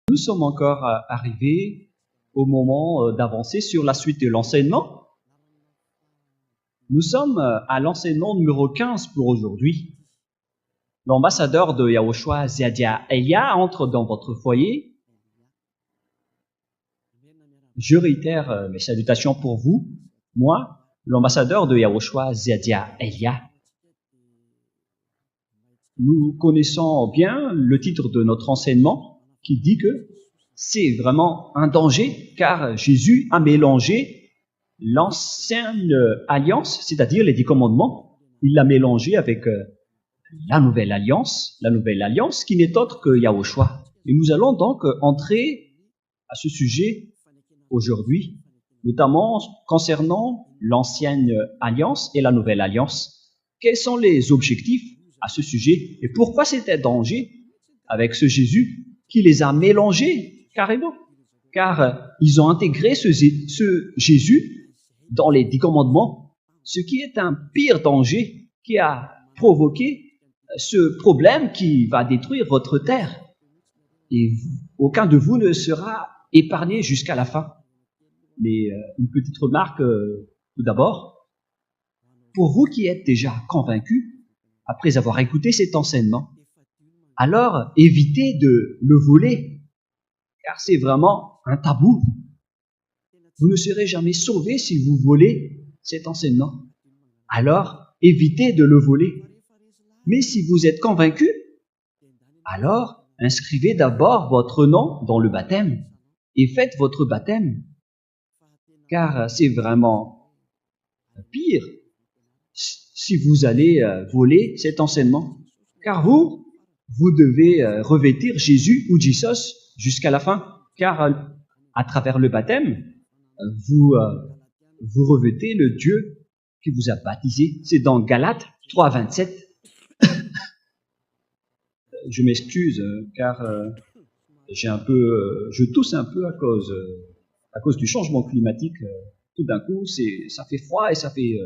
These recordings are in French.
Nous sommes encore arrivés au moment d'avancer sur la suite de l'enseignement. Nous sommes à l'enseignement numéro 15 pour aujourd'hui. L'ambassadeur de Yahushua, Ziadia Elia, entre dans votre foyer. Je réitère mes salutations pour vous. Moi, l'ambassadeur de Yahushua, Ziadia Elia. Nous connaissons bien le titre de notre enseignement qui dit que c'est vraiment un danger car Jésus a mélangé l'ancienne alliance, c'est-à-dire les 10 commandements, il l'a mélangé avec la nouvelle alliance qui n'est autre que Yahushua. Et nous allons donc entrer à ce sujet aujourd'hui, notamment concernant l'ancienne alliance et la nouvelle alliance. Quels sont les objectifs à ce sujet et pourquoi c'était danger avec ce Jésus qui les a mélangés carrément? Car ils ont intégré ce Jésus dans les 10 commandements, ce qui est un pire danger qui a provoqué ce problème qui va détruire votre terre. Et aucun de vous ne sera épargné jusqu'à la fin. Mais une petite remarque tout d'abord. Pour vous qui êtes déjà convaincus, après avoir écouté cet enseignement, alors évitez de le voler, car c'est vraiment un tabou. Vous ne serez jamais sauvé si vous volez cet enseignement. Alors, évitez de le voler. Mais si vous êtes convaincu, alors inscrivez d'abord votre nom dans le baptême et faites votre baptême. Car c'est vraiment pire si vous allez voler cet enseignement. Car vous devez revêtir Jésus ou Jesus jusqu'à la fin. Car à travers le baptême, vous revêtez le Dieu qui vous a baptisé. C'est dans Galates 3, 27. Je m'excuse car je tousse un peu à cause du changement climatique. Tout d'un coup, ça fait froid et ça fait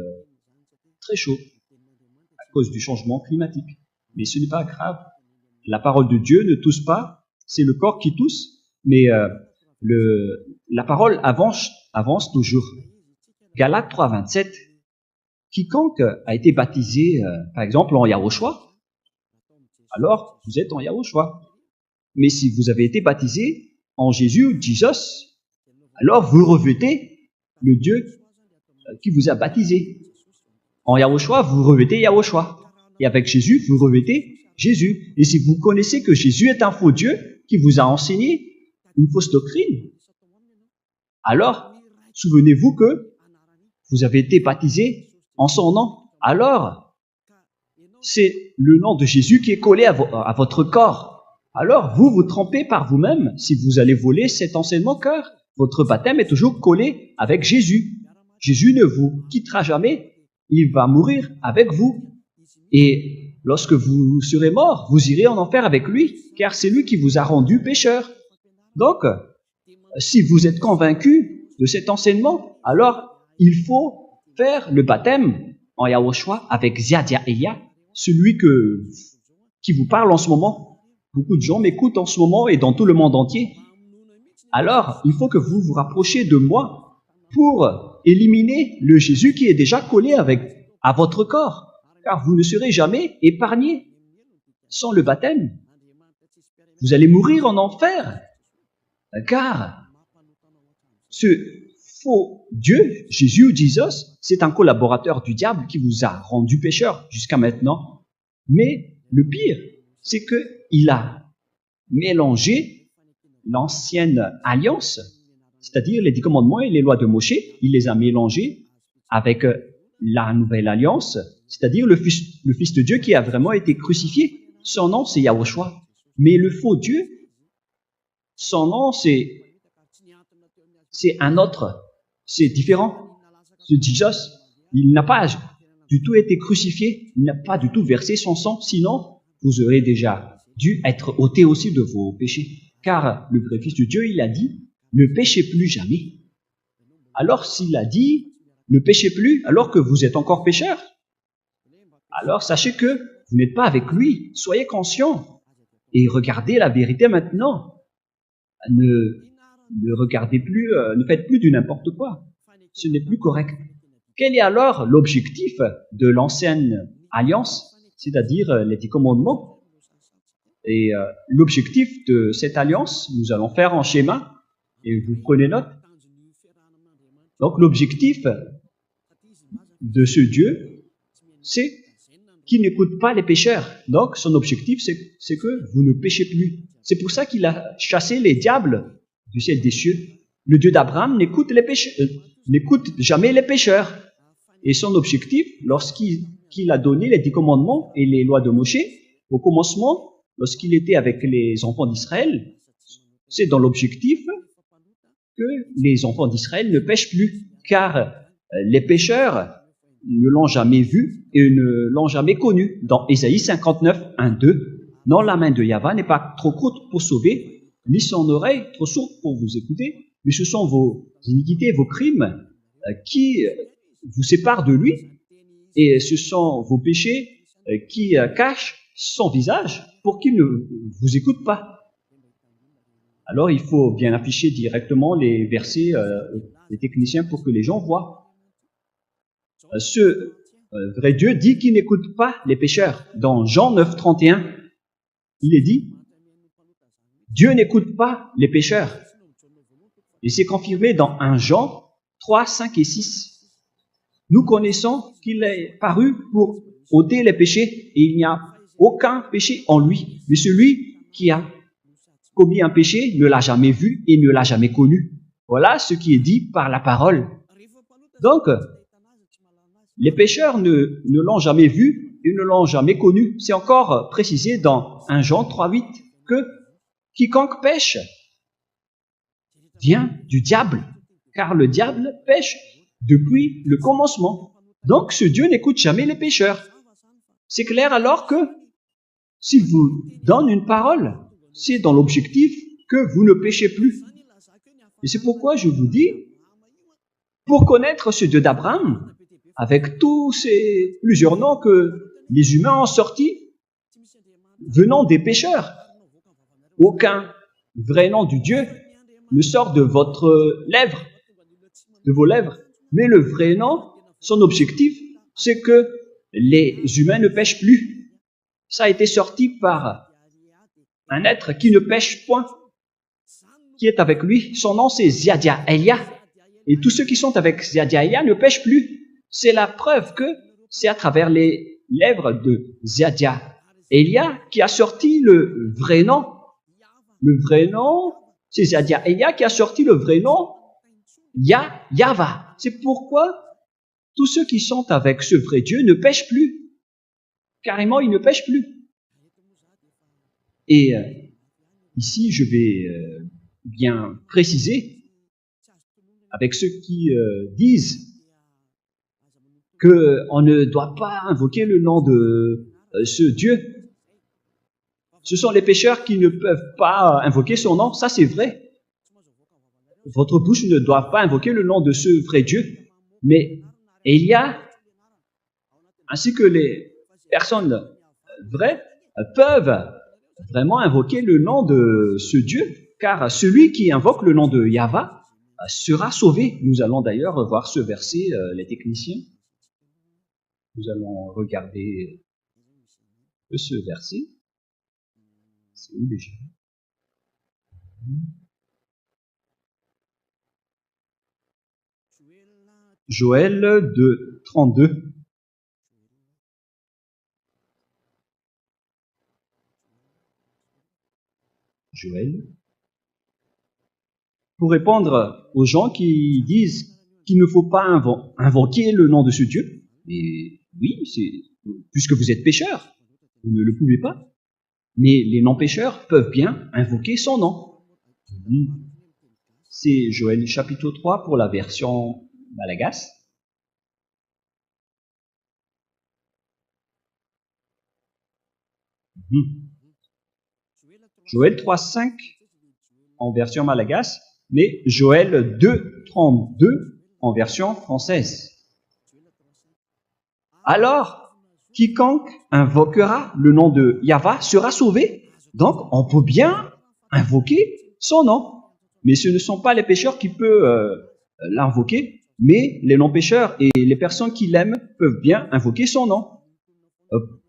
très chaud à cause du changement climatique. Mais ce n'est pas grave. La parole de Dieu ne tousse pas, c'est le corps qui tousse, mais la parole avance toujours. Galates 3, 27. Quiconque a été baptisé, par exemple, en Yahushua, alors vous êtes en Yahushua. Mais si vous avez été baptisé en Jésus ou Jesus, alors vous revêtez le Dieu qui vous a baptisé. En Yahushua, vous revêtez Yahushua. Et avec Jésus, vous revêtez Jésus. Et si vous connaissez que Jésus est un faux Dieu qui vous a enseigné une fausse doctrine, alors souvenez-vous que vous avez été baptisé en son nom. Alors, c'est le nom de Jésus qui est collé à votre corps. Alors, vous trompez par vous-même si vous allez voler cet enseignement, car votre baptême est toujours collé avec Jésus. Jésus ne vous quittera jamais. Il va mourir avec vous. Et lorsque vous serez mort, vous irez en enfer avec lui, car c'est lui qui vous a rendu pécheur. Donc, si vous êtes convaincu de cet enseignement, alors il faut faire le baptême en Yahushua avec Ziadia Elia, celui qui vous parle en ce moment. Beaucoup de gens m'écoutent en ce moment et dans tout le monde entier. Alors, il faut que vous vous rapprochiez de moi pour éliminer le Jésus qui est déjà collé à votre corps, car vous ne serez jamais épargné sans le baptême. Vous allez mourir en enfer, car ce faux Dieu, Jésus ou Jesus, c'est un collaborateur du diable qui vous a rendu pécheur jusqu'à maintenant. Mais le pire, c'est qu'il a mélangé l'ancienne alliance, c'est-à-dire les 10 commandements et les lois de Moshe, il les a mélangés avec la nouvelle alliance, c'est-à-dire le Fils de Dieu qui a vraiment été crucifié. Son nom, c'est Yahushua. Mais le faux Dieu, son nom, c'est un autre. C'est différent. Ce Jesus, il n'a pas du tout été crucifié, il n'a pas du tout versé son sang, sinon vous aurez déjà dû être ôté aussi de vos péchés. Car le vrai Fils de Dieu, il a dit, ne péchez plus jamais. Alors s'il a dit, ne péchez plus alors que vous êtes encore pécheur, alors sachez que vous n'êtes pas avec lui. Soyez conscient et regardez la vérité maintenant. ne regardez plus, ne faites plus du n'importe quoi. Ce n'est plus correct. Quel est alors l'objectif de l'ancienne alliance, c'est-à-dire les 10 commandements? Et l'objectif de cette alliance, nous allons faire en schéma, et vous prenez note. Donc l'objectif de ce Dieu, c'est qu'il n'écoute pas les pécheurs. Donc son objectif, c'est que vous ne péchez plus. C'est pour ça qu'il a chassé les diables du ciel des cieux. Le Dieu d'Abraham n'écoute jamais les pécheurs. Et son objectif, lorsqu'il a donné les 10 commandements et les lois de Moïse, au commencement, lorsqu'il était avec les enfants d'Israël, c'est dans l'objectif que les enfants d'Israël ne pêchent plus, car les pécheurs ne l'ont jamais vu et ne l'ont jamais connu. Dans Ésaïe 59, 1, 2, « Non, la main de Yahva n'est pas trop courte pour sauver, ni son oreille trop sourde pour vous écouter, mais ce sont vos iniquités, vos crimes qui vous séparent de lui, et ce sont vos péchés qui cachent son visage pour qu'il ne vous écoute pas. » Alors il faut bien afficher directement les versets des techniciens pour que les gens voient. Ce vrai Dieu dit qu'il n'écoute pas les pécheurs. Dans Jean 9, 31, il est dit, Dieu n'écoute pas les pécheurs. Et c'est confirmé dans 1 Jean 3, 5 et 6. Nous connaissons qu'il est paru pour ôter les péchés et il n'y a aucun péché en lui. Mais celui qui a commis un péché ne l'a jamais vu et ne l'a jamais connu. Voilà ce qui est dit par la parole. Donc, les pécheurs ne l'ont jamais vu et ne l'ont jamais connu. C'est encore précisé dans 1 Jean 3, 8 que quiconque pêche vient du diable, car le diable pêche depuis le commencement. Donc, ce Dieu n'écoute jamais les pécheurs. C'est clair alors que s'il vous donne une parole, c'est dans l'objectif que vous ne péchez plus. Et c'est pourquoi je vous dis, pour connaître ce Dieu d'Abraham, avec tous ces plusieurs noms que les humains ont sortis, venant des pécheurs, aucun vrai nom du Dieu ne sort de votre lèvre, de vos lèvres. Mais le vrai nom, son objectif, c'est que les humains ne pêchent plus. Ça a été sorti par un être qui ne pêche point, qui est avec lui. Son nom, c'est Ziadia Elia. Et tous ceux qui sont avec Ziadia Elia ne pêchent plus. C'est la preuve que c'est à travers les lèvres de Ziadia Elia qui a sorti le vrai nom. Le vrai nom, c'est Ziadia Elia qui a sorti le vrai nom Yahva. C'est pourquoi tous ceux qui sont avec ce vrai Dieu ne pêchent plus. Carrément, ils ne pêchent plus. Et ici, je vais bien préciser avec ceux qui disent qu'on ne doit pas invoquer le nom de ce Dieu. Ce sont les pécheurs qui ne peuvent pas invoquer son nom, ça c'est vrai. Votre bouche ne doit pas invoquer le nom de ce vrai Dieu. Mais Elia, ainsi que les personnes vraies, peuvent vraiment invoquer le nom de ce Dieu, car celui qui invoque le nom de Yahva sera sauvé. Nous allons d'ailleurs voir ce verset, les techniciens. Nous allons regarder ce verset. C'est où déjà? Joël 2, 32. Joël. Pour répondre aux gens qui disent qu'il ne faut pas invoquer le nom de ce Dieu, et oui, puisque vous êtes pécheur, vous ne le pouvez pas. Mais les non-pécheurs peuvent bien invoquer son nom. C'est Joël chapitre 3 pour la version malagasy. Joël 3.5 en version malagasy, mais Joël 2.32 en version française. Alors, quiconque invoquera le nom de Yahva sera sauvé. Donc, on peut bien invoquer son nom. Mais ce ne sont pas les pécheurs qui peuvent l'invoquer, mais les non-pécheurs et les personnes qui l'aiment peuvent bien invoquer son nom.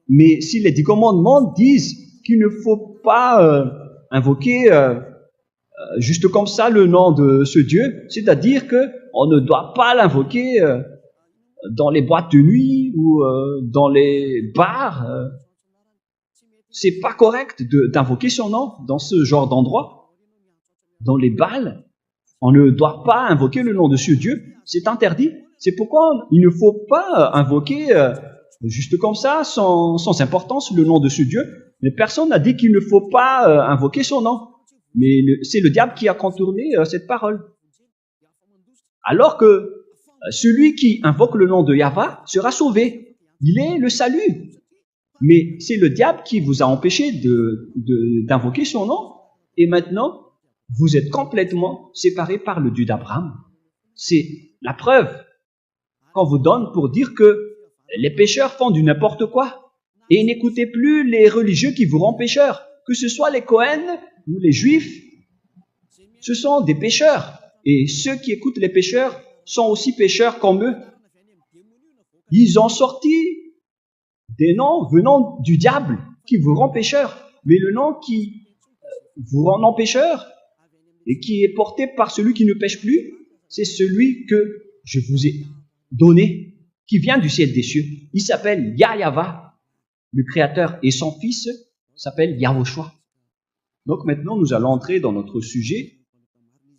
Mais si les 10 commandements disent qu'il ne faut pas invoquer juste comme ça le nom de ce Dieu, c'est-à-dire que on ne doit pas l'invoquer dans les boîtes de nuit ou dans les bars. C'est pas correct d'invoquer son nom dans ce genre d'endroit. Dans les bals, on ne doit pas invoquer le nom de ce Dieu. C'est interdit. C'est pourquoi il ne faut pas invoquer juste comme ça, sans importance, le nom de ce Dieu. Mais personne n'a dit qu'il ne faut pas invoquer son nom. Mais c'est le diable qui a contourné cette parole. Alors que celui qui invoque le nom de Yahva sera sauvé. Il est le salut. Mais c'est le diable qui vous a empêché d'invoquer son nom. Et maintenant, vous êtes complètement séparés par le Dieu d'Abraham. C'est la preuve qu'on vous donne pour dire que les pécheurs font du n'importe quoi. Et n'écoutez plus les religieux qui vous rendent pécheurs. Que ce soit les Cohen ou les Juifs, ce sont des pécheurs. Et ceux qui écoutent les pécheurs sont aussi pécheurs comme eux. Ils ont sorti des noms venant du diable qui vous rend pécheur. Mais le nom qui vous rend non pécheur et qui est porté par celui qui ne pêche plus, c'est celui que je vous ai donné, qui vient du ciel des cieux. Il s'appelle Yahva, le Créateur, et son fils s'appelle Yahushua. Donc maintenant, nous allons entrer dans notre sujet,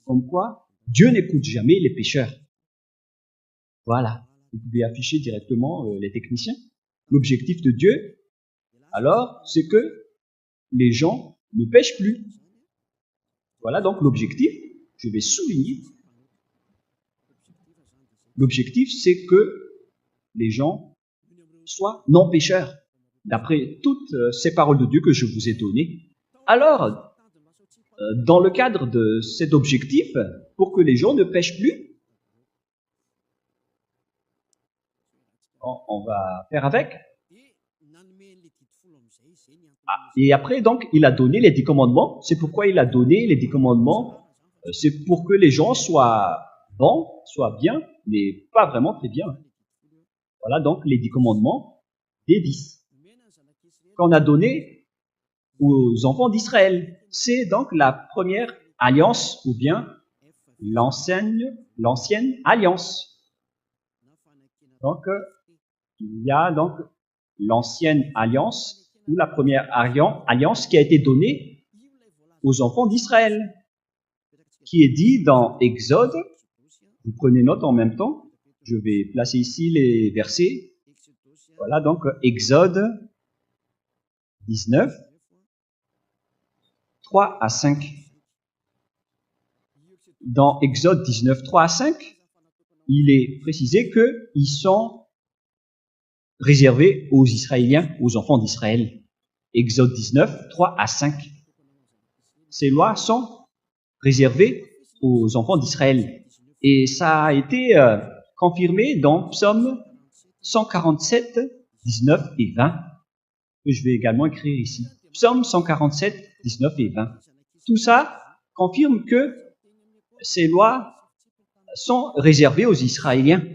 comme quoi Dieu n'écoute jamais les pécheurs. Voilà, vous pouvez afficher directement les techniciens. L'objectif de Dieu, alors, c'est que les gens ne pêchent plus. Voilà donc l'objectif, je vais souligner. L'objectif, c'est que les gens soient non pécheurs, d'après toutes ces paroles de Dieu que je vous ai données. Alors, dans le cadre de cet objectif, pour que les gens ne pêchent plus, on va faire avec. Et après, donc, il a donné les 10 commandements. C'est pourquoi il a donné les 10 commandements. C'est pour que les gens soient bons, soient bien, mais pas vraiment très bien. Voilà donc les 10 commandements des 10 qu'on a donné aux enfants d'Israël. C'est donc la première alliance ou bien l'ancienne alliance. Donc, il y a donc l'ancienne alliance ou la première alliance qui a été donnée aux enfants d'Israël, qui est dit dans Exode. Vous prenez note en même temps. Je vais placer ici les versets. Voilà donc Exode 19, 3 à 5. Dans Exode 19, 3 à 5, il est précisé qu'ils sont réservés aux Israéliens, aux enfants d'Israël. Exode 19, 3 à 5. Ces lois sont réservées aux enfants d'Israël. Et ça a été confirmé dans Psaume 147, 19 et 20, que je vais également écrire ici. Psaume 147, 19 et 20. Tout ça confirme que ces lois sont réservées aux Israéliens.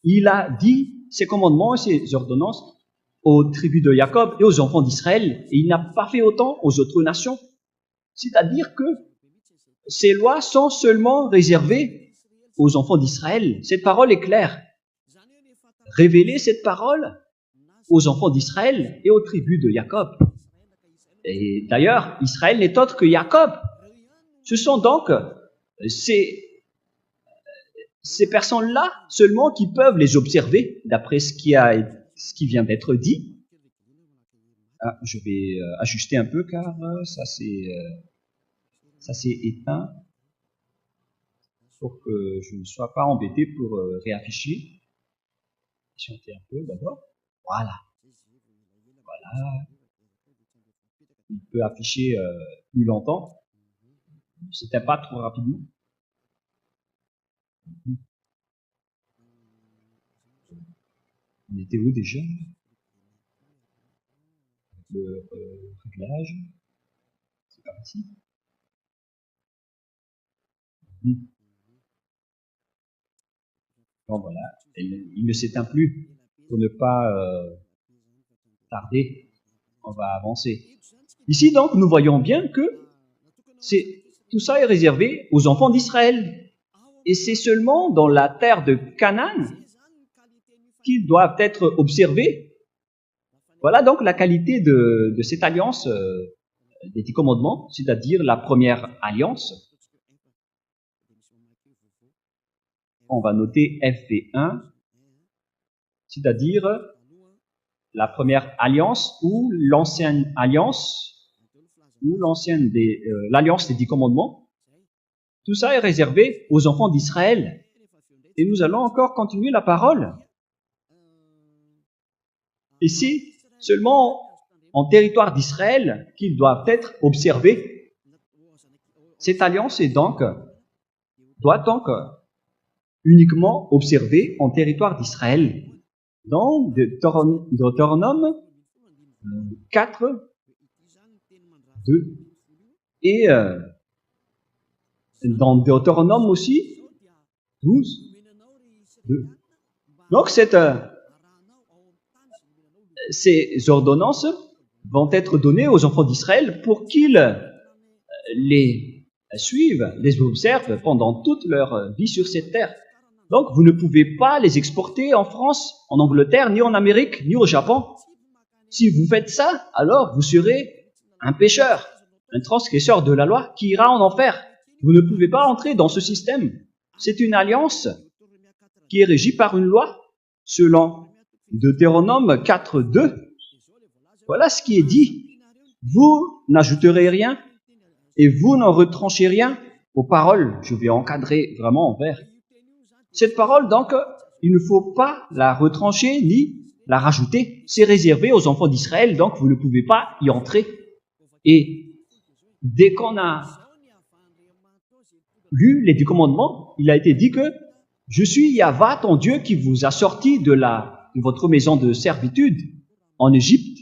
Il a dit ses commandements et ses ordonnances aux tribus de Jacob et aux enfants d'Israël, et il n'a pas fait autant aux autres nations. C'est-à-dire que ces lois sont seulement réservées aux enfants d'Israël. Cette parole est claire. Révéler cette parole aux enfants d'Israël et aux tribus de Jacob. Et d'ailleurs, Israël n'est autre que Jacob. Ce sont donc ces personnes-là seulement qui peuvent les observer, d'après ce qui vient d'être dit. Ah, je vais ajuster un peu car ça s'est éteint pour que je ne sois pas embêté pour réafficher. Chanter un peu d'abord. Voilà. Voilà. Il peut afficher plus longtemps. C'était pas trop rapidement. On était où déjà? Le réglage. C'est pas ici. Bon, voilà, il ne s'éteint plus. Pour ne pas tarder, on va avancer. Ici, donc, nous voyons bien que tout ça est réservé aux enfants d'Israël. Et c'est seulement dans la terre de Canaan qu'ils doivent être observés. Voilà donc la qualité de cette alliance des 10 commandements, c'est-à-dire la première alliance. On va noter FV1, c'est-à-dire la première alliance ou l'ancienne alliance, ou l'alliance des 10 commandements. Tout ça est réservé aux enfants d'Israël. Et nous allons encore continuer la parole. Ici, seulement en territoire d'Israël qu'ils doivent être observés. Cette alliance doit donc uniquement observée en territoire d'Israël. Dans Deutéronome 4, 2, et dans Deutéronome aussi 12, 2. Donc ces ordonnances vont être données aux enfants d'Israël pour qu'ils les suivent, les observent pendant toute leur vie sur cette terre. Donc, vous ne pouvez pas les exporter en France, en Angleterre, ni en Amérique, ni au Japon. Si vous faites ça, alors vous serez un pécheur, un transgresseur de la loi qui ira en enfer. Vous ne pouvez pas entrer dans ce système. C'est une alliance qui est régie par une loi, selon Deutéronome 4, 2. Voilà ce qui est dit. Vous n'ajouterez rien et vous n'en retranchez rien aux paroles. Je vais encadrer vraiment en vert. Cette parole, donc, il ne faut pas la retrancher ni la rajouter. C'est réservé aux enfants d'Israël, donc vous ne pouvez pas y entrer. Et dès qu'on a lu les 10 commandements, il a été dit que « Je suis Yahva, ton Dieu, qui vous a sorti de votre maison de servitude en Égypte. »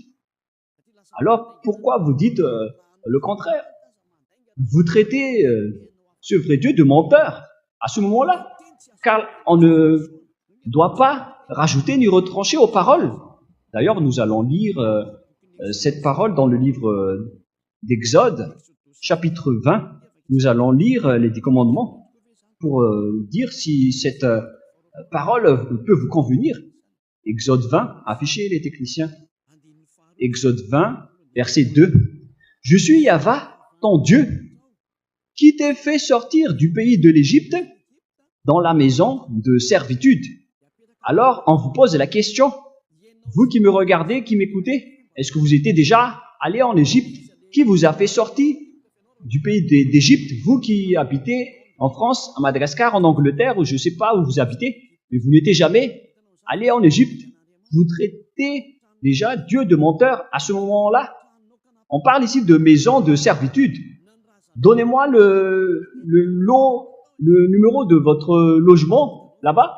Alors, pourquoi vous dites le contraire? Vous traitez ce vrai Dieu de menteur à ce moment-là, car on ne doit pas rajouter ni retrancher aux paroles. D'ailleurs, nous allons lire cette parole dans le livre d'Exode, chapitre 20. Nous allons lire les 10 commandements pour dire si cette parole peut vous convenir. Exode 20, affichez les techniciens. Exode 20, verset 2. « Je suis Yahva, ton Dieu, qui t'ai fait sortir du pays de l'Égypte dans la maison de servitude. » Alors, on vous pose la question, vous qui me regardez, qui m'écoutez, est-ce que vous étiez déjà allé en Égypte? Qui vous a fait sortir du pays d'Égypte? Vous qui habitez en France, à Madagascar, en Angleterre, ou je ne sais pas où vous habitez, mais vous n'étiez jamais allé en Égypte. Vous traitez déjà Dieu de menteur à ce moment-là. On parle ici de maison de servitude. Donnez-moi le numéro de votre logement là-bas,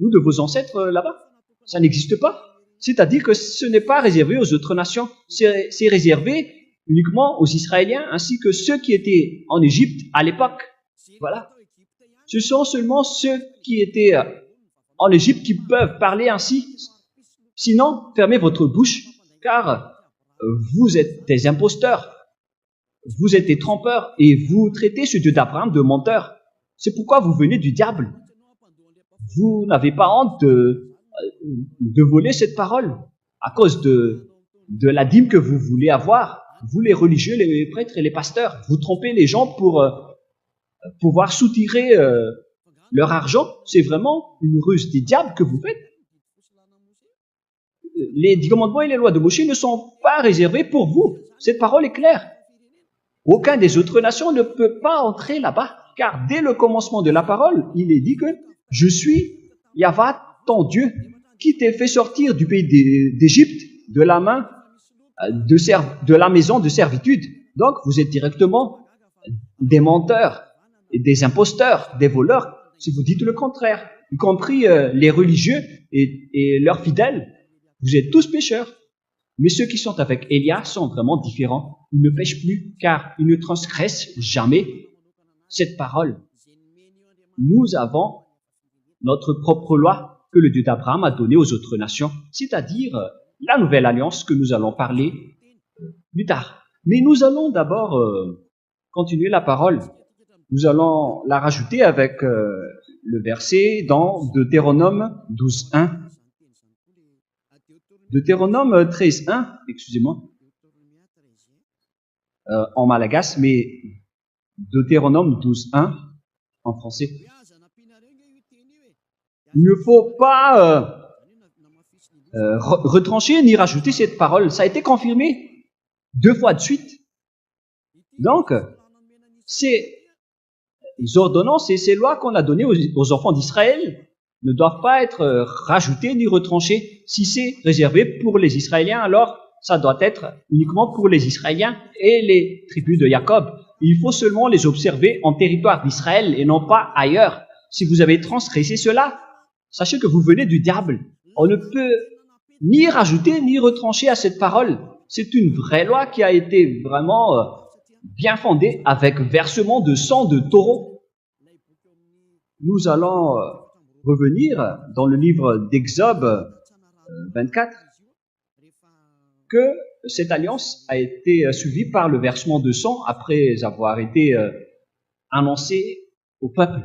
ou de vos ancêtres là-bas. Ça n'existe pas. C'est-à-dire que ce n'est pas réservé aux autres nations. C'est réservé uniquement aux Israéliens ainsi que ceux qui étaient en Égypte à l'époque. Voilà. Ce sont seulement ceux qui étaient en Égypte qui peuvent parler ainsi. Sinon, fermez votre bouche, car vous êtes des imposteurs. Vous êtes des trompeurs et vous traitez ce Dieu d'Abraham de menteur. C'est pourquoi vous venez du diable. Vous n'avez pas honte de voler cette parole à cause de la dîme que vous voulez avoir. Vous, les religieux, les prêtres et les pasteurs, vous trompez les gens pour pouvoir soutirer leur argent. C'est vraiment une ruse des diables que vous faites. Les 10 commandements et les lois de Moïse ne sont pas réservés pour vous. Cette parole est claire. Aucun des autres nations ne peut pas entrer là-bas, car dès le commencement de la parole, il est dit que « Je suis Yahva, ton Dieu, qui t'ai fait sortir du pays d'Égypte, de la maison de servitude. » Donc, vous êtes directement des menteurs, et des imposteurs, des voleurs, si vous dites le contraire, y compris les religieux et leurs fidèles. Vous êtes tous pécheurs. Mais ceux qui sont avec Élia sont vraiment différents. Ils ne pêchent plus, car ils ne transgressent jamais. cette parole. Nous avons notre propre loi que le Dieu d'Abraham a donnée aux autres nations, c'est-à-dire la nouvelle alliance que nous allons parler plus tard. Mais nous allons d'abord continuer la parole. Nous allons la rajouter avec le verset dans Deutéronome 12.1. Deutéronome 13.1, excusez-moi, en malagasy, mais Deutéronome 12.1 en français. Il ne faut pas retrancher ni rajouter cette parole. Ça a été confirmé 2 fois de suite. Donc, ces ordonnances et ces lois qu'on a données aux enfants d'Israël ne doivent pas être rajoutées ni retranchées. Si c'est réservé pour les Israéliens, alors ça doit être uniquement pour les Israéliens et les tribus de Jacob. Il faut seulement les observer en territoire d'Israël et non pas ailleurs. Si vous avez transgressé cela, sachez que vous venez du diable. On ne peut ni rajouter ni retrancher à cette parole. C'est une vraie loi qui a été vraiment bien fondée avec versement de sang de taureau. Nous allons revenir dans le livre d'Exode 24 que cette alliance a été suivie par le versement de sang après avoir été annoncée au peuple.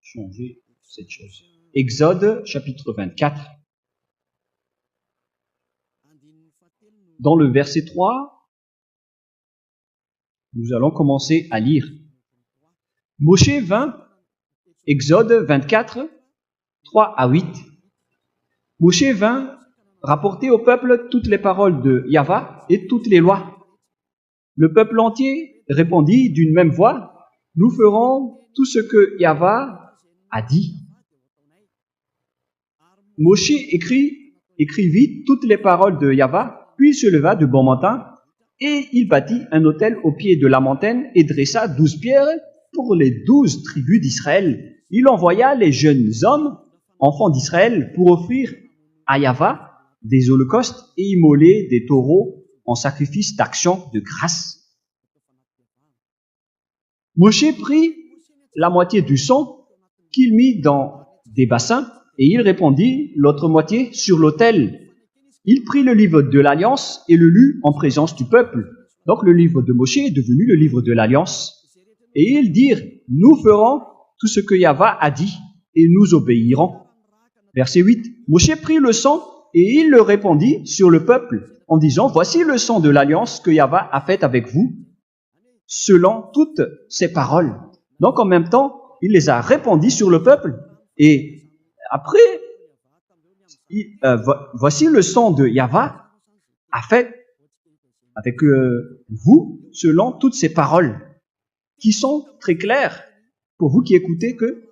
Changer cette chose. Exode chapitre 24. Dans le verset 3, nous allons commencer à lire. Moshe vint, Exode 24, 3 à 8. Moshe vint rapporter au peuple toutes les paroles de Yahvé et toutes les lois. Le peuple entier répondit d'une même voix, nous ferons tout ce que Yahvé a dit. Moshe écrivit toutes les paroles de Yahvé, puis se leva de bon matin, et il bâtit un autel au pied de la montagne et dressa 12 pierres pour les 12 tribus d'Israël. Il envoya les jeunes hommes, enfants d'Israël, pour offrir à Yahvé des holocaustes et immoler des taureaux en sacrifice d'action de grâce. Moshe prit la moitié du sang qu'il mit dans des bassins et il répandit l'autre moitié sur l'autel. Il prit le livre de l'Alliance et le lut en présence du peuple. Donc le livre de Moshe est devenu le livre de l'Alliance. Et ils dirent, nous ferons tout ce que Yahvé a dit et nous obéirons. Verset 8, Moshe prit le sang et il le répandit sur le peuple en disant, voici le sang de l'Alliance que Yahvé a faite avec vous, selon toutes ses paroles. Donc en même temps, il les a répandis sur le peuple. Et après, voici le sang de Yahvé a fait avec vous, selon toutes ces paroles, qui sont très claires pour vous qui écoutez que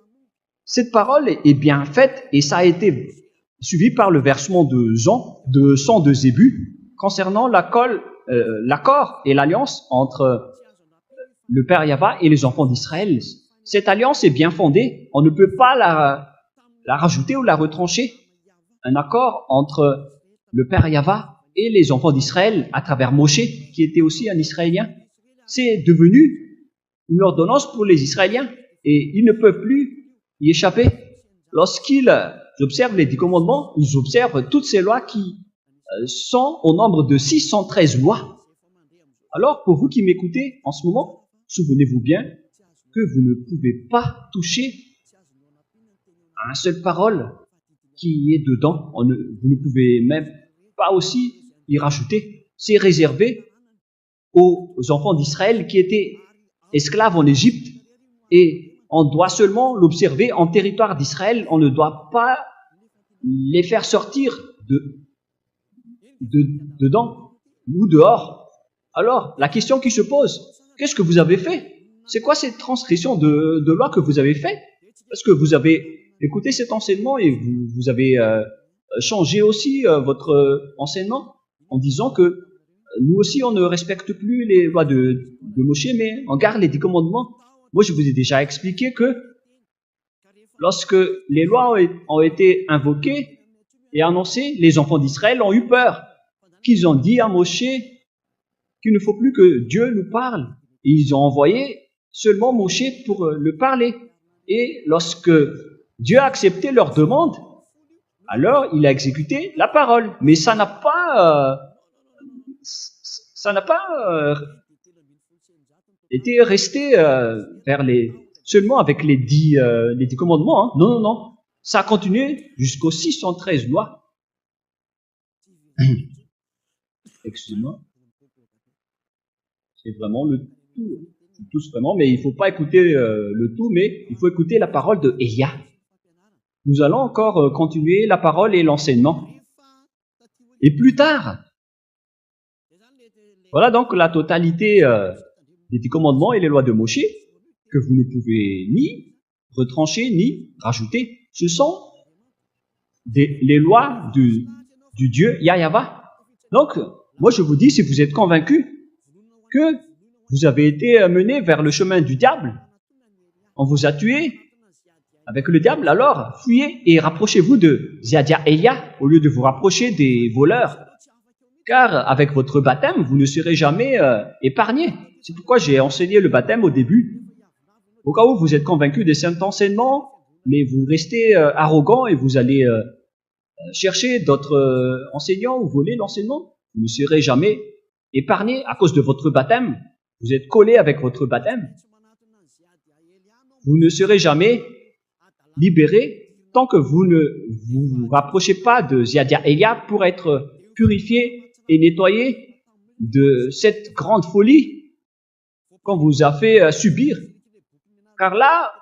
cette parole est bien faite et ça a été suivi par le versement de sang de Zébu concernant l'accord et l'alliance entre le Père Yahvé et les enfants d'Israël. Cette alliance est bien fondée. On ne peut pas la rajouter ou la retrancher. Un accord entre le Père Yahvé et les enfants d'Israël à travers Moshe, qui était aussi un Israélien. C'est devenu une ordonnance pour les Israéliens et ils ne peuvent plus y échapper. Lorsqu'ils observent les 10 commandements, ils observent toutes ces lois qui sont au nombre de 613 lois. Alors, pour vous qui m'écoutez en ce moment, souvenez-vous bien que vous ne pouvez pas toucher à une seule parole qui est dedans. Vous ne pouvez même pas aussi y rajouter. C'est réservé aux enfants d'Israël qui étaient esclaves en Égypte et on doit seulement l'observer en territoire d'Israël. On ne doit pas les faire sortir dedans ou dehors. Alors, la question qui se pose, qu'est-ce que vous avez fait? C'est quoi cette transgression de loi que vous avez fait? Parce que vous avez écouté cet enseignement et vous avez changé aussi votre enseignement en disant que nous aussi, on ne respecte plus les lois de Moshe, mais on garde les 10 commandements. Moi, je vous ai déjà expliqué que lorsque les lois ont été invoquées est annoncé, les enfants d'Israël ont eu peur, qu'ils ont dit à Moshe qu'il ne faut plus que Dieu nous parle. Et ils ont envoyé seulement Moshe pour le parler. Et lorsque Dieu a accepté leur demande, alors il a exécuté la parole. Mais ça n'a pas été resté seulement avec les 10 commandements. Hein. Non, non, non. Ça a continué jusqu'aux 613 lois. Excusez-moi. C'est vraiment le tout. Tous vraiment, mais il ne faut pas écouter le tout, mais il faut écouter la parole de Elia. Nous allons encore continuer la parole et l'enseignement. Et plus tard, voilà donc la totalité des 10 commandements et les lois de Moshe, que vous ne pouvez ni retrancher ni rajouter. Ce sont les lois du Dieu Yahweh. Donc, moi je vous dis, si vous êtes convaincus que vous avez été mené vers le chemin du diable, on vous a tué avec le diable, alors fuyez et rapprochez-vous de Ziadia Elia au lieu de vous rapprocher des voleurs. Car avec votre baptême, vous ne serez jamais épargné. C'est pourquoi j'ai enseigné le baptême au début. Au cas où vous êtes convaincu de cet enseignement, mais vous restez arrogant et vous allez chercher d'autres enseignants ou voler l'enseignement, vous ne serez jamais épargné à cause de votre baptême. Vous êtes collé avec votre baptême. Vous ne serez jamais libéré tant que vous ne vous rapprochez pas de Ziadia Elia pour être purifié et nettoyé de cette grande folie qu'on vous a fait subir. Car là,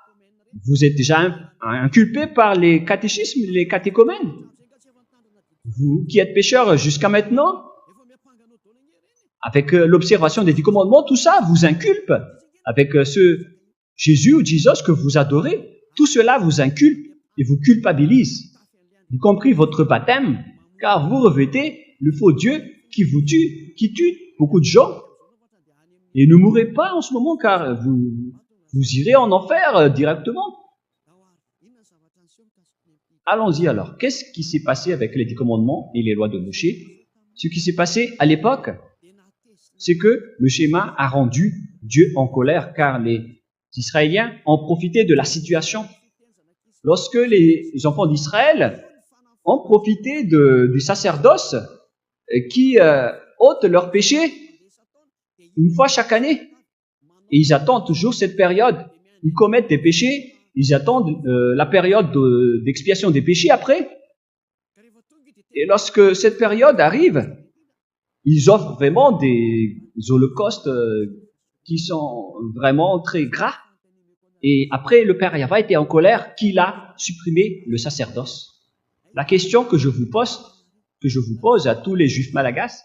vous êtes déjà inculpé par les catéchismes, les catéchomènes. Vous qui êtes pécheurs jusqu'à maintenant, avec l'observation des 10 commandements, tout ça vous inculpe. Avec ce Jésus ou Jesus que vous adorez, tout cela vous inculpe et vous culpabilise, y compris votre baptême, car vous revêtez le faux Dieu qui vous tue, qui tue beaucoup de gens. Et ne mourrez pas en ce moment, car vous irez en enfer directement. Allons-y alors. Qu'est-ce qui s'est passé avec les 10 commandements et les lois de Moshe? Ce qui s'est passé à l'époque, c'est que le schéma a rendu Dieu en colère, car les Israéliens ont profité de la situation. Lorsque les enfants d'Israël ont profité du sacerdoce qui ôte leurs péchés une fois chaque année, et ils attendent toujours cette période, ils commettent des péchés, ils attendent la période d'expiation des péchés après, et lorsque cette période arrive, ils offrent vraiment des holocaustes qui sont vraiment très gras. Et après, le Père Yahweh était en colère qu'il a supprimé le sacerdoce. La question que je vous pose à tous les Juifs malagasy,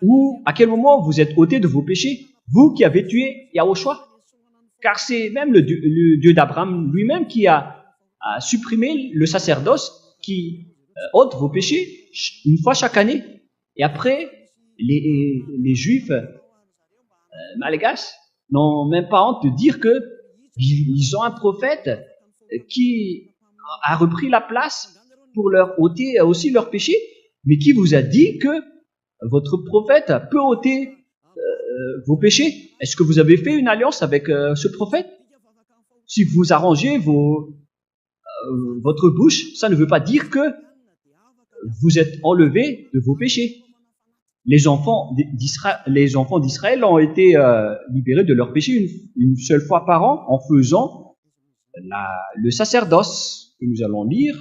ou à quel moment vous êtes ôtés de vos péchés, vous qui avez tué Yahushua, car c'est même le Dieu d'Abraham lui-même qui a supprimé le sacerdoce qui ôte vos péchés une fois chaque année. Et après, les Juifs malagasy n'ont même pas honte de dire que ils ont un prophète qui a repris la place pour leur ôter aussi leurs péchés, mais qui vous a dit que votre prophète peut ôter vos péchés. Est-ce que vous avez fait une alliance avec ce prophète? Si vous arrangez votre bouche, ça ne veut pas dire que vous êtes enlevé de vos péchés. Les enfants d'Israël ont été libérés de leurs péchés une seule fois par an en faisant le sacerdoce que nous allons lire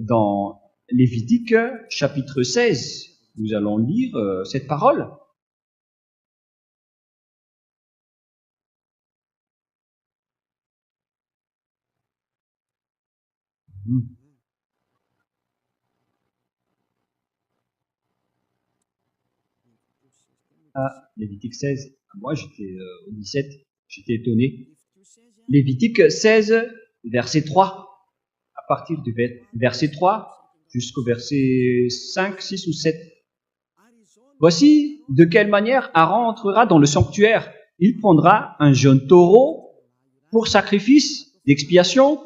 dans Lévitique chapitre 16. Nous allons lire cette parole. Lévitique 16. Moi, j'étais au 17. J'étais étonné. Lévitique 16, verset 3. À partir du verset 3 jusqu'au verset 5, 6 ou 7. Voici de quelle manière Aaron entrera dans le sanctuaire. Il prendra un jeune taureau pour sacrifice d'expiation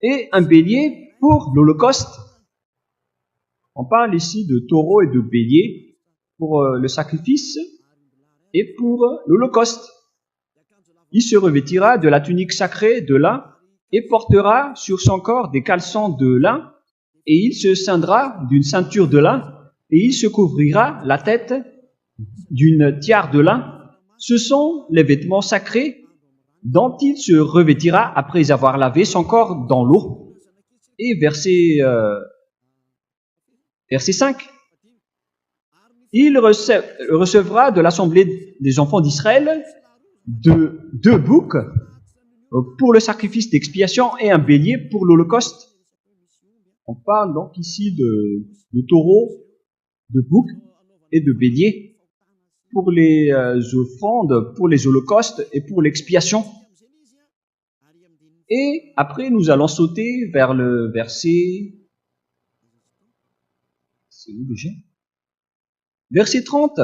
et un bélier pour l'holocauste. On parle ici de taureau et de bélier pour le sacrifice et pour l'holocauste. Il se revêtira de la tunique sacrée de lin et portera sur son corps des caleçons de lin, et il se ceindra d'une ceinture de lin, et il se couvrira la tête d'une tiare de lin. Ce sont les vêtements sacrés dont il se revêtira après avoir lavé son corps dans l'eau. Et verset 5. Il recevra de l'assemblée des enfants d'Israël deux boucs pour le sacrifice d'expiation et un bélier pour l'holocauste. On parle donc ici de taureau, de bouc et de bélier pour les offrandes, pour les holocaustes et pour l'expiation. Et après, nous allons sauter vers le verset... C'est où déjà ? Verset 30.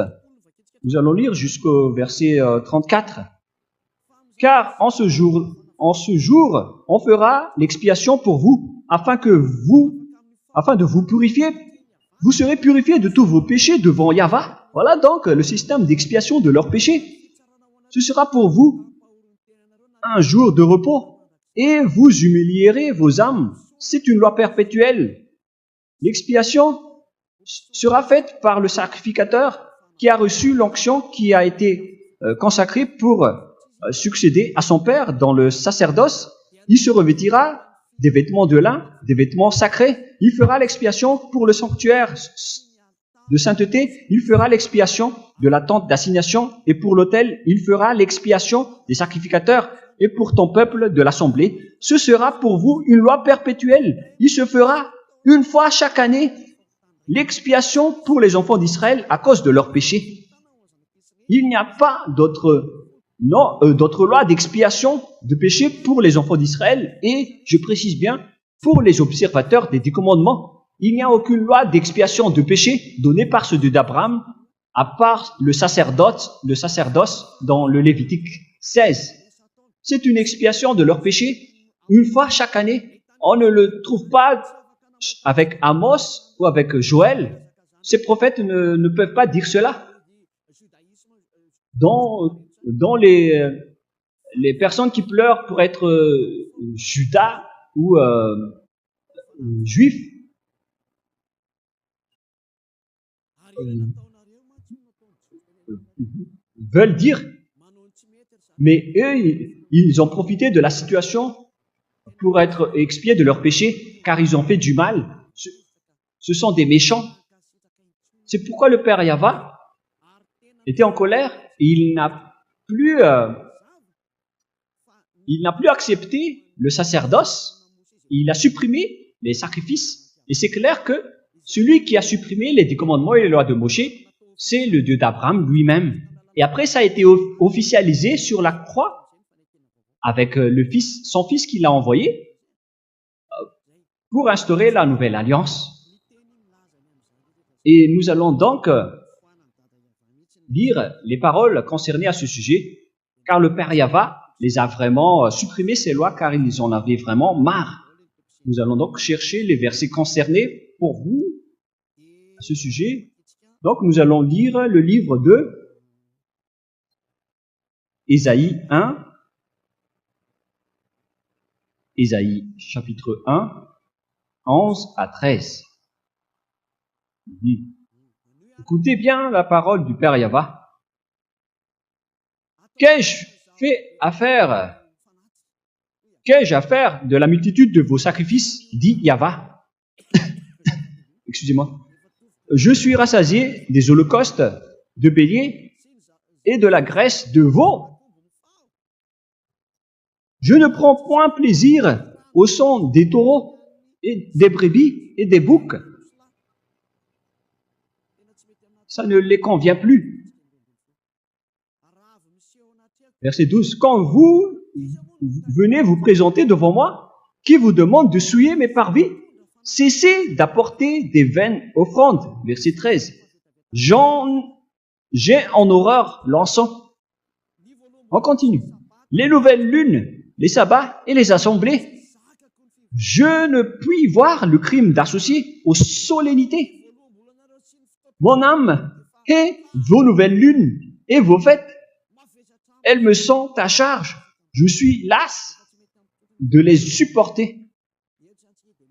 Nous allons lire jusqu'au verset 34. Car en ce jour, on fera l'expiation pour vous, afin de vous purifier. Vous serez purifiés de tous vos péchés devant Yahweh. Voilà donc le système d'expiation de leurs péchés. Ce sera pour vous un jour de repos, et vous humilierez vos âmes. C'est une loi perpétuelle. L'expiation sera faite par le sacrificateur qui a reçu l'onction qui a été consacrée pour succéder à son père dans le sacerdoce. Il se revêtira des vêtements de lin, des vêtements sacrés. Il fera l'expiation pour le sanctuaire de sainteté. Il fera l'expiation de la tente d'assignation, et pour l'autel, il fera l'expiation des sacrificateurs, et pour ton peuple de l'assemblée. Ce sera pour vous une loi perpétuelle. Il se fera une fois chaque année l'expiation pour les enfants d'Israël à cause de leurs péchés. Il n'y a pas d'autre loi d'expiation de péché pour les enfants d'Israël, et je précise bien, pour les observateurs des 10 commandements. Il n'y a aucune loi d'expiation de péché donnée par ce Dieu d'Abraham, à part le sacerdoce dans le Lévitique 16. C'est une expiation de leurs péchés une fois chaque année. On ne le trouve pas avec Amos ou avec Joël. Ces prophètes ne peuvent pas dire cela. Dans les personnes qui pleurent pour être Judas ou juifs, veulent dire, mais eux, ils ont profité de la situation pour être expiés de leurs péchés, car ils ont fait du mal. Ce sont des méchants. C'est pourquoi le Père Yahweh était en colère, et il n'a plus accepté le sacerdoce. Il a supprimé les sacrifices. Et c'est clair que celui qui a supprimé les 10 commandements et les lois de Moshe, c'est le Dieu d'Abraham lui-même. Et après, ça a été officialisé sur la croix avec son fils qu'il a envoyé pour instaurer la nouvelle alliance. Et nous allons donc lire les paroles concernées à ce sujet, car le Père Yahweh les a vraiment supprimé ces lois, car ils en avaient vraiment marre. Nous allons donc chercher les versets concernés pour vous à ce sujet. Donc nous allons lire le livre de Ésaïe 1, Ésaïe chapitre 1, 11 à 13. Écoutez bien la parole du Père Yahweh. Qu'ai-je à faire de la multitude de vos sacrifices, dit Yahweh. Excusez-moi. Je suis rassasié des holocaustes de béliers et de la graisse de veau. Je ne prends point plaisir au sang des taureaux et des brebis et des boucs. Ça ne les convient plus. Verset 12. Quand vous venez vous présenter devant moi, qui vous demande de souiller mes parvis, cessez d'apporter des vaines offrandes. Verset 13. J'ai en horreur l'encens. On continue. Les nouvelles lunes, les sabbats et les assemblées. Je ne puis voir le crime d'associer aux solennités. mon âme et vos nouvelles lunes et vos fêtes. Elles me sont à charge. Je suis las de les supporter.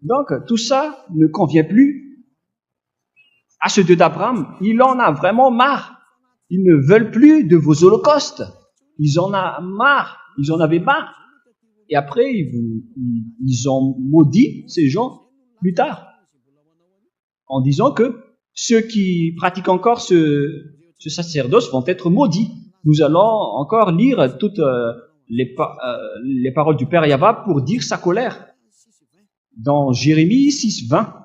Donc, tout ça ne convient plus à ceux d'Abraham. Il en a vraiment marre. Ils ne veulent plus de vos holocaustes. Ils en ont marre. Ils en avaient marre. Et après, ils ont maudit ces gens plus tard, en disant que ceux qui pratiquent encore ce sacerdoce vont être maudits. Nous allons encore lire toutes les paroles du Père Yahva pour dire sa colère. Dans Jérémie 6, 20,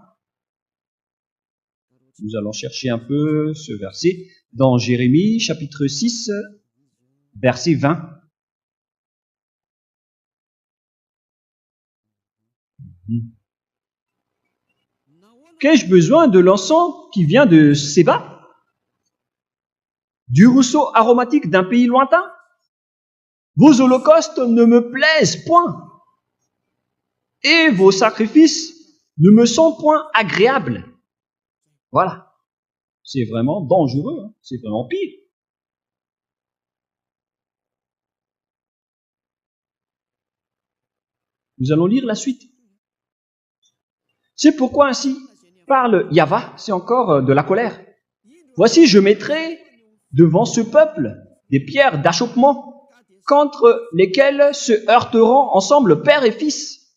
nous allons chercher un peu ce verset. Dans Jérémie chapitre 6, verset 20. Qu'ai-je besoin de l'encens qui vient de Séba? Du rousseau aromatique d'un pays lointain? Vos holocaustes ne me plaisent point, et vos sacrifices ne me sont point agréables. Voilà. C'est vraiment dangereux, hein. C'est vraiment pire. Nous allons lire la suite. C'est pourquoi ainsi parle Yahva, c'est encore de la colère. Voici, je mettrai devant ce peuple des pierres d'achoppement contre lesquelles se heurteront ensemble père et fils,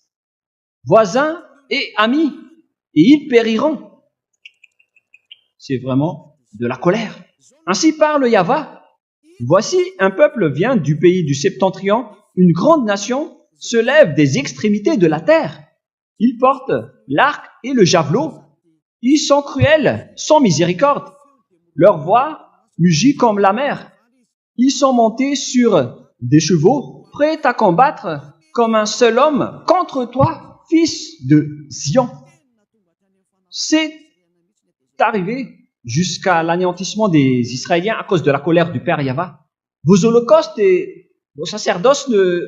voisins et amis, et ils périront. C'est vraiment de la colère. Ainsi parle Yahva. Voici, un peuple vient du pays du septentrion, une grande nation se lève des extrémités de la terre. Ils portent l'arc et le javelot. Ils sont cruels, sans miséricorde. Leur voix mugit comme la mer. Ils sont montés sur des chevaux, prêts à combattre comme un seul homme contre toi, fils de Zion. C'est arrivé jusqu'à l'anéantissement des Israéliens à cause de la colère du Père Yahva. Vos holocaustes et vos sacerdoces ne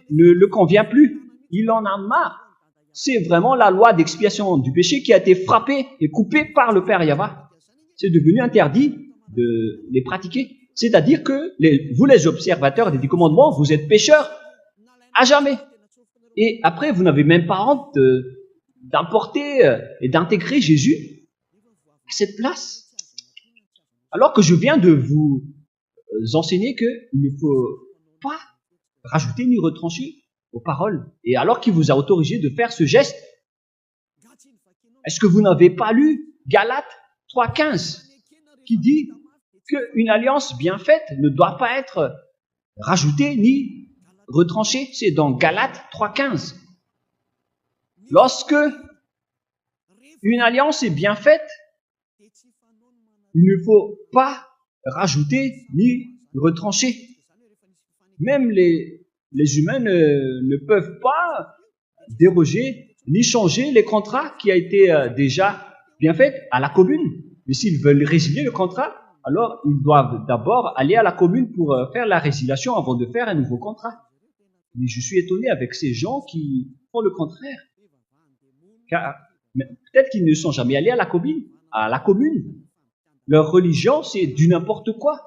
le convient plus. Il en a marre. C'est vraiment la loi d'expiation du péché qui a été frappée et coupée par le Père Yahva. C'est devenu interdit de les pratiquer. C'est-à-dire que vous, les observateurs des 10 commandements, vous êtes pécheurs à jamais. Et après, vous n'avez même pas honte d'importer et d'intégrer Jésus à cette place. Alors que je viens de vous enseigner qu'il ne faut pas rajouter ni retrancher aux paroles. Et alors qu'il vous a autorisé de faire ce geste, est-ce que vous n'avez pas lu Galates 3,15 qui dit qu'une alliance bien faite ne doit pas être rajoutée ni retranchée? C'est dans Galates 3,15. Lorsque une alliance est bien faite, il ne faut pas rajouter ni retrancher. Même les humains ne peuvent pas déroger ni changer les contrats qui a été déjà bien fait à la commune. Mais s'ils veulent résilier le contrat, alors ils doivent d'abord aller à la commune pour faire la résiliation avant de faire un nouveau contrat. Mais je suis étonné avec ces gens qui font le contraire. Car peut-être qu'ils ne sont jamais allés à la commune. Leur religion, c'est du n'importe quoi.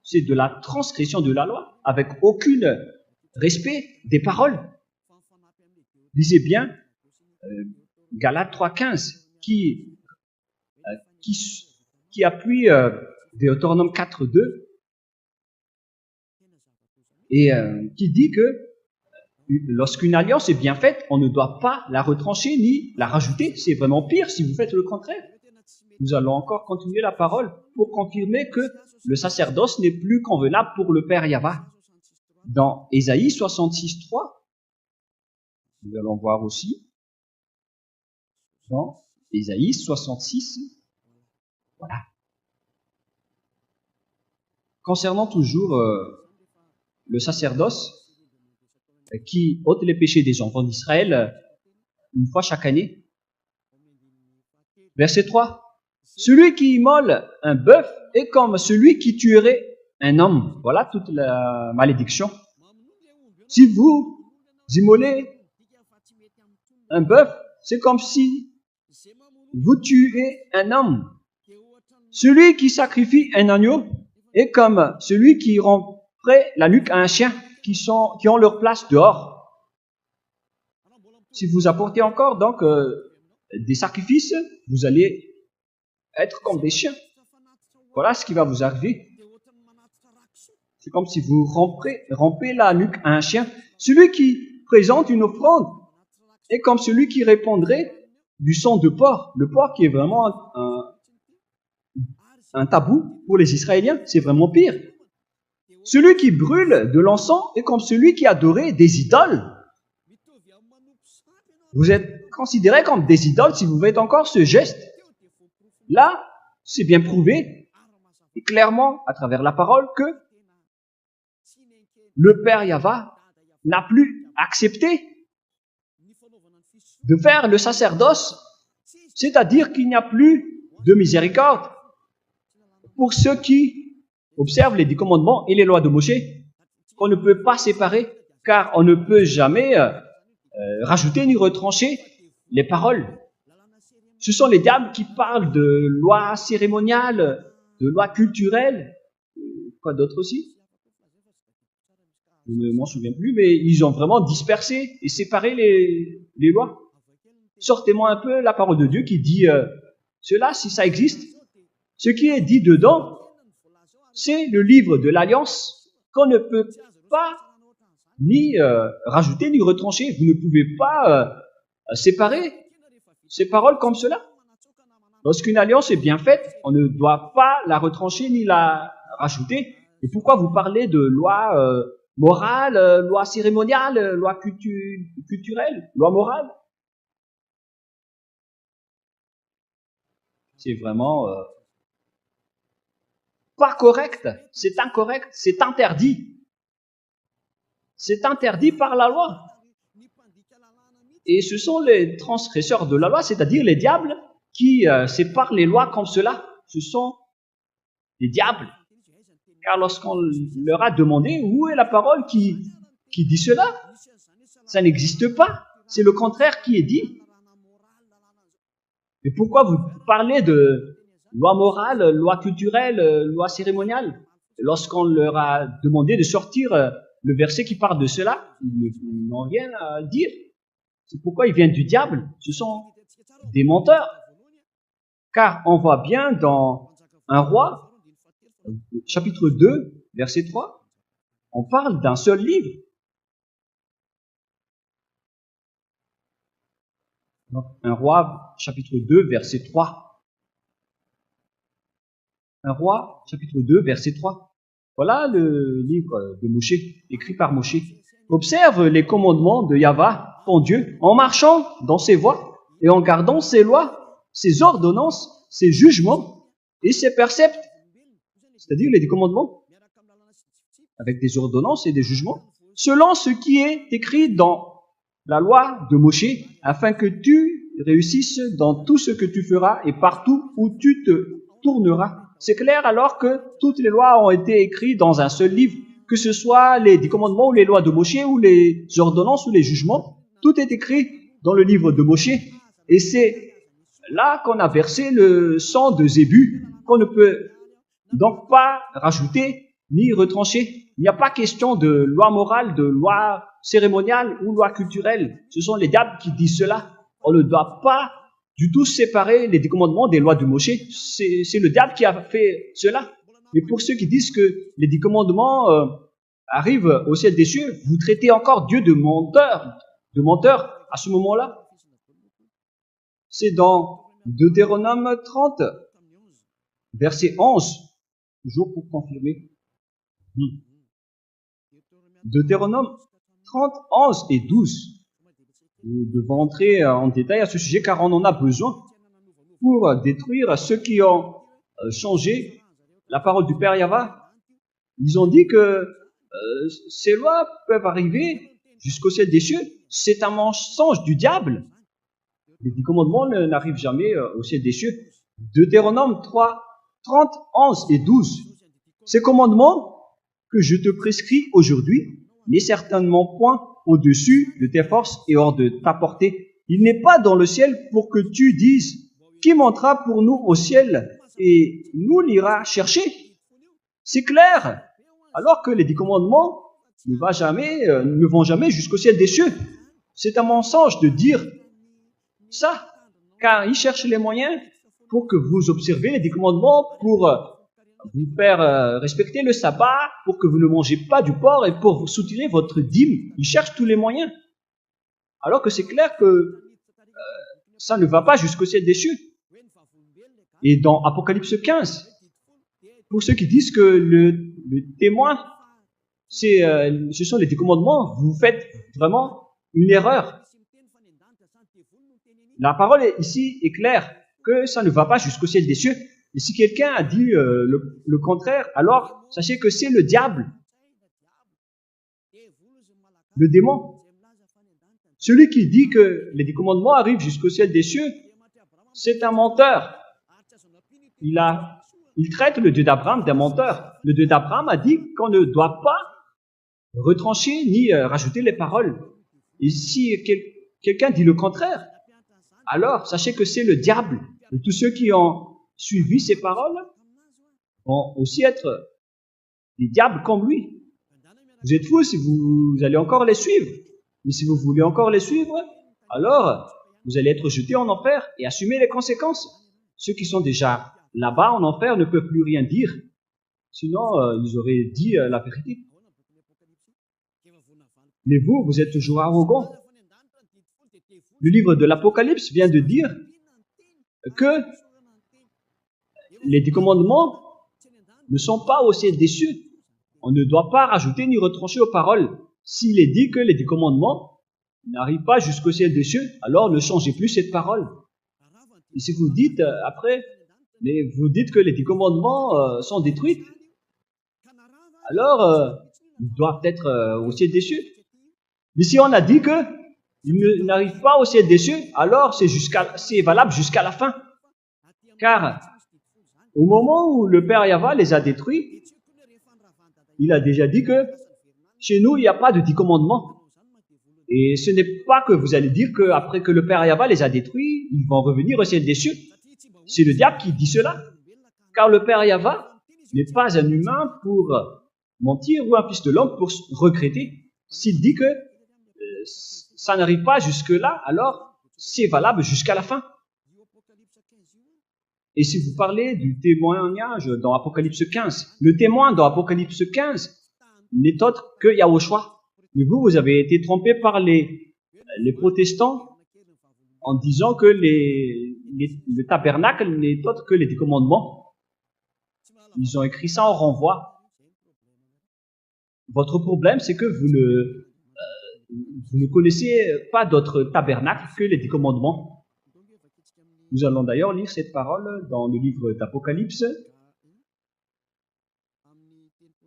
C'est de la transgression de la loi, avec aucun respect des paroles. Lisez bien Galates 3,15 qui appuie Deutéronome 4,2 et qui dit que lorsqu'une alliance est bien faite, on ne doit pas la retrancher ni la rajouter. C'est vraiment pire si vous faites le contraire. Nous allons encore continuer la parole pour confirmer que le sacerdoce n'est plus convenable pour le Père Yahva. Dans Ésaïe 66,3, nous allons voir aussi dans Ésaïe 66, voilà. Concernant toujours le sacerdoce qui ôte les péchés des enfants d'Israël une fois chaque année. Verset 3. Celui qui immole un bœuf est comme celui qui tuerait un homme. Voilà toute la malédiction. Si vous immolez un bœuf, c'est comme si vous tuez un homme. Celui qui sacrifie un agneau est comme celui qui romperait la nuque à un chien qui ont leur place dehors. Si vous apportez encore donc des sacrifices, vous allez être comme des chiens. Voilà ce qui va vous arriver. C'est comme si vous rompez la nuque à un chien. Celui qui présente une offrande est comme celui qui répandrait du sang de porc. Le porc qui est vraiment un tabou pour les Israéliens, c'est vraiment pire. Celui qui brûle de l'encens est comme celui qui adorait des idoles. Vous êtes considérés comme des idoles si vous faites encore ce geste. Là, c'est bien prouvé, et clairement, à travers la parole, que le Père Yahva n'a plus accepté de faire le sacerdoce, c'est-à-dire qu'il n'y a plus de miséricorde pour ceux qui observent les 10 commandements et les lois de Moshe, qu'on ne peut pas séparer, car on ne peut jamais rajouter ni retrancher les paroles. Ce sont les diables qui parlent de lois cérémoniales, de lois culturelles, quoi d'autre aussi? Je ne m'en souviens plus, mais ils ont vraiment dispersé et séparé les lois. Sortez-moi un peu la parole de Dieu qui dit cela, si ça existe. Ce qui est dit dedans, c'est le livre de l'Alliance qu'on ne peut pas ni rajouter ni retrancher. Vous ne pouvez pas séparer ces paroles comme cela. Lorsqu'une alliance est bien faite, on ne doit pas la retrancher ni la rajouter. Et pourquoi vous parlez de loi morale, loi cérémoniale, loi culturelle, loi morale? C'est vraiment pas correct, c'est incorrect, c'est interdit. C'est interdit par la loi. Et ce sont les transgresseurs de la loi, c'est-à-dire les diables, qui séparent les lois comme cela. Ce sont les diables. Car lorsqu'on leur a demandé où est la parole qui dit cela, ça n'existe pas. C'est le contraire qui est dit. Et pourquoi vous parlez de loi morale, loi culturelle, loi cérémoniale? Lorsqu'on leur a demandé de sortir le verset qui parle de cela, ils n'ont rien à dire. C'est pourquoi ils viennent du diable. Ce sont des menteurs. Car on voit bien dans un roi, chapitre 2, verset 3, on parle d'un seul livre. Un roi, chapitre 2, verset 3. Un roi, chapitre 2, verset 3. Voilà le livre de Moshe, écrit par Moshe. Observe les commandements de Yahva, ton Dieu, en marchant dans ses voies et en gardant ses lois, ses ordonnances, ses jugements et ses préceptes. C'est-à-dire les 10 commandements, avec des ordonnances et des jugements, selon ce qui est écrit dans la loi de Moshe, afin que tu réussisses dans tout ce que tu feras et partout où tu te tourneras. C'est clair alors que toutes les lois ont été écrites dans un seul livre, que ce soit les 10 commandements ou les lois de Moshe ou les ordonnances ou les jugements, tout est écrit dans le livre de Moshe. Et c'est là qu'on a versé le sang de Zébu, qu'on ne peut donc pas rajouter ni retrancher. Il n'y a pas question de loi morale, de loi cérémoniale ou loi culturelle. Ce sont les diables qui disent cela. On ne doit pas du tout séparer les 10 commandements des lois de Moshe. C'est le diable qui a fait cela. Mais pour ceux qui disent que les 10 commandements arrivent au ciel des cieux, vous traitez encore Dieu de menteur à ce moment-là. C'est dans Deutéronome 30, verset 11, toujours pour confirmer. Deutéronome 30, 11 et 12. Nous devons entrer en détail à ce sujet car on en a besoin pour détruire ceux qui ont changé la parole du Père Yahva. Ils ont dit que ces lois peuvent arriver jusqu'au ciel des cieux. C'est un mensonge du diable. Les 10 commandements n'arrivent jamais au ciel des cieux. Deutéronome 3, 30, 11 et 12. Ces commandements que je te prescris aujourd'hui n'est certainement point au-dessus de tes forces et hors de ta portée. Il n'est pas dans le ciel pour que tu dises « qui montera pour nous au ciel et nous l'ira chercher. C'est clair. Alors que les 10 commandements ne vont jamais jusqu'au ciel des cieux. C'est un mensonge de dire ça, car ils cherchent les moyens pour que vous observez les 10 commandements, pour vous faire respecter le sabbat, pour que vous ne mangez pas du porc et pour vous soutirer votre dîme. Ils cherchent tous les moyens. Alors que c'est clair que ça ne va pas jusqu'au ciel des cieux. Et dans Apocalypse 15, pour ceux qui disent que le témoin, ce sont les 10 commandements, vous faites vraiment une erreur. La parole ici est claire, que ça ne va pas jusqu'au ciel des cieux. Et si quelqu'un a dit le contraire, alors sachez que c'est le diable, le démon. Celui qui dit que les 10 commandements arrivent jusqu'au ciel des cieux, c'est un menteur. Il traite le Dieu d'Abraham d'un menteur. Le Dieu d'Abraham a dit qu'on ne doit pas retrancher ni rajouter les paroles. Et si quelqu'un dit le contraire, alors sachez que c'est le diable. Et tous ceux qui ont suivi ces paroles vont aussi être des diables comme lui. Vous êtes fous si vous allez encore les suivre. Mais si vous voulez encore les suivre, alors vous allez être jetés en enfer et assumer les conséquences. Ceux qui sont déjà là-bas en enfer ne peuvent plus rien dire. Sinon, ils auraient dit la vérité. Mais vous êtes toujours arrogants. Le livre de l'Apocalypse vient de dire que les 10 commandements ne sont pas au ciel des cieux. On ne doit pas rajouter ni retrancher aux paroles. S'il est dit que les 10 commandements n'arrivent pas jusqu'au ciel des cieux, alors ne changez plus cette parole. Et si vous dites après, mais vous dites que les 10 commandements sont détruits, alors ils doivent être au ciel des cieux. Mais si on a dit que ils n'arrivent pas au ciel des cieux, alors c'est valable jusqu'à la fin. Car au moment où le Père Yahva les a détruits, il a déjà dit que chez nous, il n'y a pas de 10 commandements. Et ce n'est pas que vous allez dire qu'après que le Père Yahva les a détruits, ils vont revenir au ciel des cieux. C'est le diable qui dit cela. Car le Père Yahva n'est pas un humain pour mentir ou un fils de l'homme pour regretter. S'il dit que ça n'arrive pas jusque-là, alors c'est valable jusqu'à la fin. Et si vous parlez du témoignage dans Apocalypse 15, le témoin dans Apocalypse 15 n'est autre que Yahushua. Mais vous avez été trompé par les protestants en disant que le tabernacle n'est autre que les 10 commandements. Ils ont écrit ça en renvoi. Votre problème, c'est que vous ne connaissez pas d'autre tabernacle que les 10 commandements. Nous allons d'ailleurs lire cette parole dans le livre d'Apocalypse,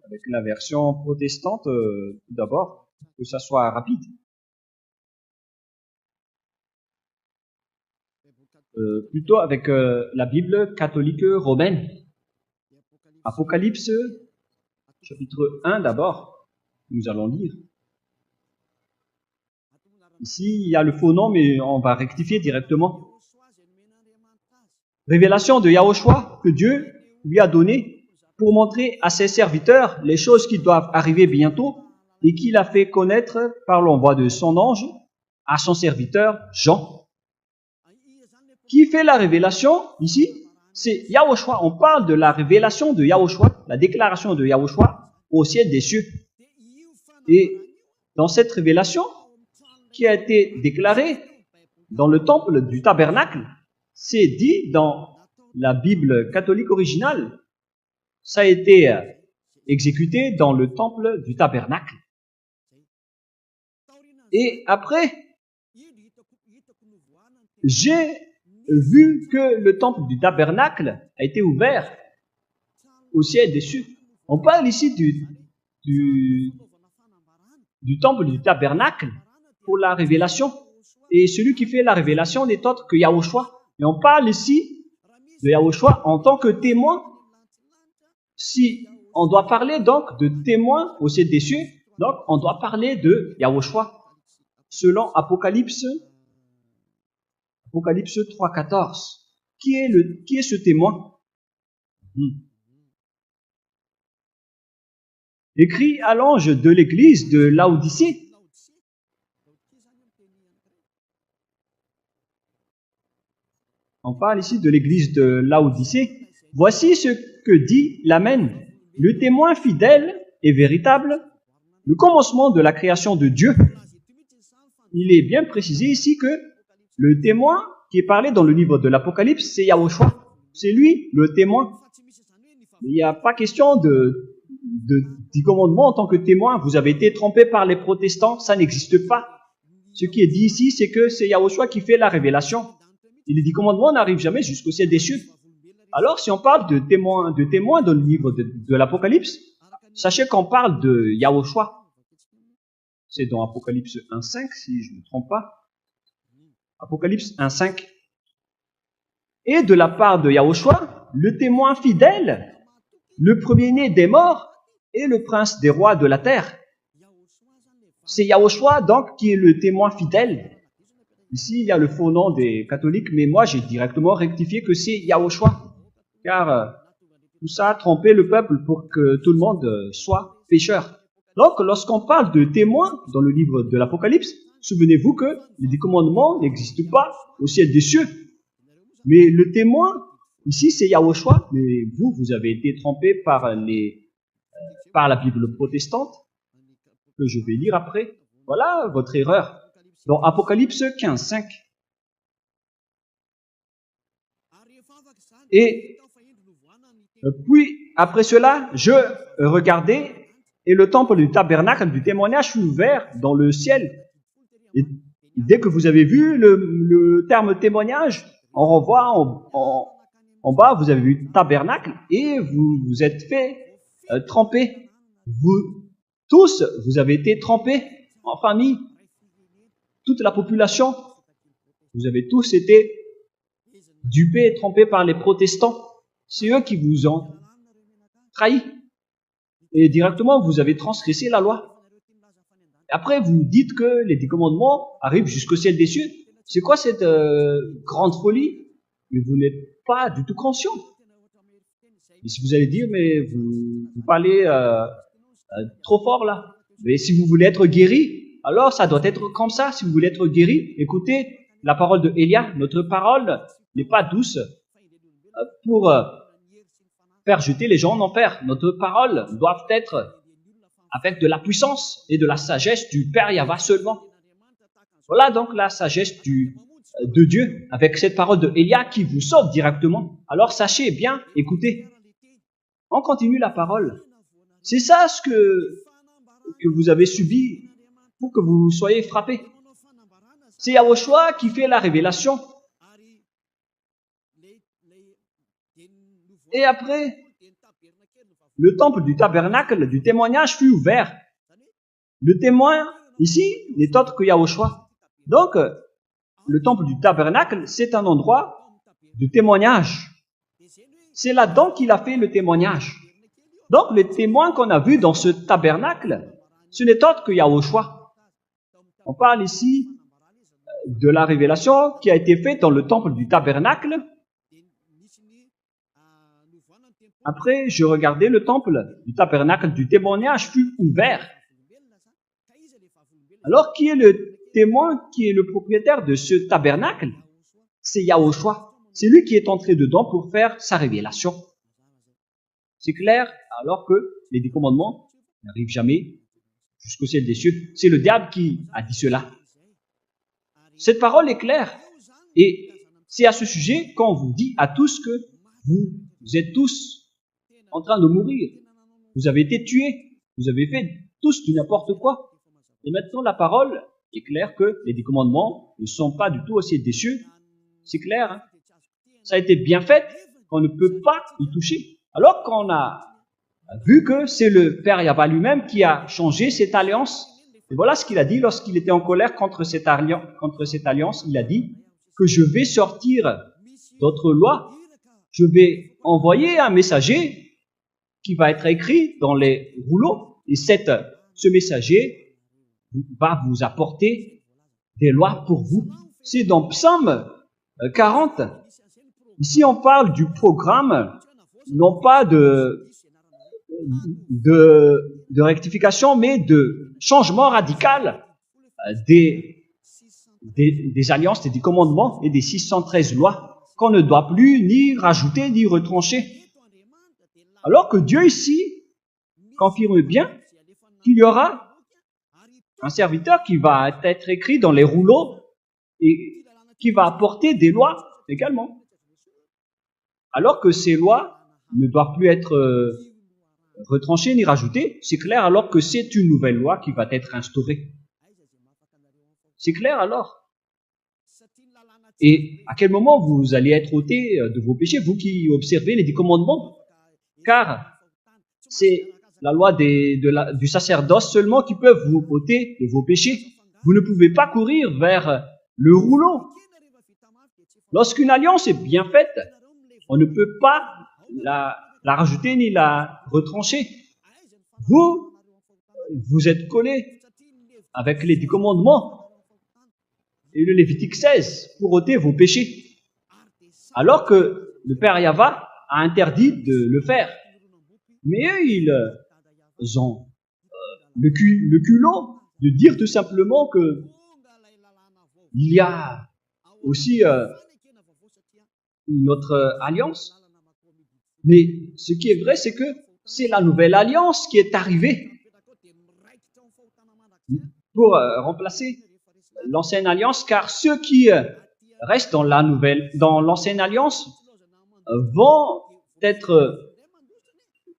avec la version protestante tout d'abord, que ça soit rapide. Plutôt avec la Bible catholique romaine. Apocalypse, chapitre 1 d'abord, nous allons lire. Ici, il y a le faux nom, mais on va rectifier directement. Révélation de Yahushua que Dieu lui a donnée pour montrer à ses serviteurs les choses qui doivent arriver bientôt et qu'il a fait connaître par l'envoi de son ange à son serviteur Jean. Qui fait la révélation ici? C'est Yahushua. On parle de la révélation de Yahushua, la déclaration de Yahushua au ciel des cieux. Et dans cette révélation qui a été déclarée dans le temple du tabernacle, c'est dit dans la Bible catholique originale, ça a été exécuté dans le temple du tabernacle. Et après, j'ai vu que le temple du tabernacle a été ouvert au ciel des cieux. On parle ici du temple du tabernacle pour la révélation. Et celui qui fait la révélation n'est autre que Yahushua. Et on parle ici de Yahushua en tant que témoin. Si on doit parler donc de témoin au ciel des cieux, donc on doit parler de Yahushua selon Apocalypse 3.14, Qui est ce témoin? Écrit à l'ange de l'église de Laodicée. On parle ici de l'église de Laodicée. Voici ce que dit l'Amen, le témoin fidèle et véritable, le commencement de la création de Dieu. Il est bien précisé ici que le témoin qui est parlé dans le livre de l'Apocalypse, c'est Yahushua. C'est lui le témoin. Il n'y a pas question du commandement en tant que témoin. Vous avez été trompé par les protestants, ça n'existe pas. Ce qui est dit ici, c'est que c'est Yahushua qui fait la révélation. Et les 10 commandements n'arrivent jamais jusqu'au ciel des cieux. Alors, si on parle de témoins dans le livre de l'Apocalypse, sachez qu'on parle de Yahushua. C'est dans Apocalypse 1.5, si je ne me trompe pas. Apocalypse 1.5. Et de la part de Yahushua, le témoin fidèle, le premier-né des morts et le prince des rois de la terre. C'est Yahushua, donc, qui est le témoin fidèle. Ici, il y a le faux nom des catholiques, mais moi, j'ai directement rectifié que c'est Yahushua. Car tout ça a trompé le peuple pour que tout le monde soit pécheur. Donc, lorsqu'on parle de témoins dans le livre de l'Apocalypse, souvenez-vous que les 10 commandements n'existent pas au ciel des cieux. Mais le témoin, ici, c'est Yahushua. Mais vous avez été trompé par la Bible protestante, que je vais lire après. Voilà votre erreur. Dans Apocalypse 15.5. Et puis, après cela, je regardais, et le temple du tabernacle du témoignage fut ouvert dans le ciel. Et dès que vous avez vu le terme témoignage, on revoit en bas, vous avez vu tabernacle, et vous vous êtes fait tremper. Vous tous, vous avez été trempés en famille. Toute la population, vous avez tous été dupés et trompés par les protestants. C'est eux qui vous ont trahi. Et directement, vous avez transgressé la loi. Après, vous dites que les 10 commandements arrivent jusqu'au ciel des cieux. C'est quoi cette grande folie? Mais vous n'êtes pas du tout conscient. Et si vous allez dire, mais vous parlez trop fort là. Mais si vous voulez être guéri, alors ça doit être comme ça. Si vous voulez être guéri, écoutez la parole de Élia. Notre parole n'est pas douce pour faire jeter les gens en enfer. Notre parole doit être avec de la puissance et de la sagesse du Père Yahva seulement. Voilà donc la sagesse de Dieu avec cette parole de Élia qui vous sauve directement. Alors sachez bien, écoutez. On continue la parole. C'est ça ce que vous avez subi pour que vous soyez frappés. C'est Yahushua qui fait la révélation. Et après, le temple du tabernacle du témoignage fut ouvert. Le témoin, ici, n'est autre que Yahushua. Donc, le temple du tabernacle, c'est un endroit de témoignage. C'est là-dedans qu'il a fait le témoignage. Donc, le témoin qu'on a vu dans ce tabernacle, ce n'est autre que Yahushua. On parle ici de la révélation qui a été faite dans le temple du tabernacle. Après, je regardais le temple du tabernacle du témoignage fut ouvert. Alors, qui est le témoin, qui est le propriétaire de ce tabernacle? C'est Yahushua. C'est lui qui est entré dedans pour faire sa révélation. C'est clair, alors que les 10 commandements n'arrivent jamais jusqu'au ciel des cieux. C'est le diable qui a dit cela. Cette parole est claire. Et c'est à ce sujet qu'on vous dit à tous que vous êtes tous en train de mourir. Vous avez été tués. Vous avez fait tous du n'importe quoi. Et maintenant, la parole est claire que les 10 commandements ne sont pas du tout au ciel des cieux. C'est clair. Hein? Ça a été bien fait qu'on ne peut pas y toucher. Alors qu'on a vu que c'est le Père Yahva lui-même qui a changé cette alliance. Et voilà ce qu'il a dit lorsqu'il était en colère contre cette alliance. Il a dit que je vais sortir d'autres lois. Je vais envoyer un messager qui va être écrit dans les rouleaux. Et ce messager va vous apporter des lois pour vous. C'est dans Psaume 40. Ici, on parle du programme, non pas de rectification, mais de changement radical des alliances et des commandements et des 613 lois qu'on ne doit plus ni rajouter ni retrancher. Alors que Dieu ici confirme bien qu'il y aura un serviteur qui va être écrit dans les rouleaux et qui va apporter des lois également. Alors que ces lois ne doivent plus être retranchées ni rajoutées, c'est clair alors que c'est une nouvelle loi qui va être instaurée. C'est clair alors? Et à quel moment vous allez être ôté de vos péchés, vous qui observez les 10 commandements? Car c'est la loi du sacerdoce seulement qui peut vous ôter de vos péchés. Vous ne pouvez pas courir vers le rouleau. Lorsqu'une alliance est bien faite, on ne peut pas la rajouter ni la retrancher. Vous êtes collé avec les 10 commandements et le Lévitique 16 pour ôter vos péchés. Alors que le Père Yahva a interdit de le faire. Mais eux, ils ont le culot de dire tout simplement que il y a aussi notre alliance. Mais ce qui est vrai, c'est que c'est la nouvelle alliance qui est arrivée pour remplacer l'ancienne alliance, car ceux qui restent dans l'ancienne alliance vont être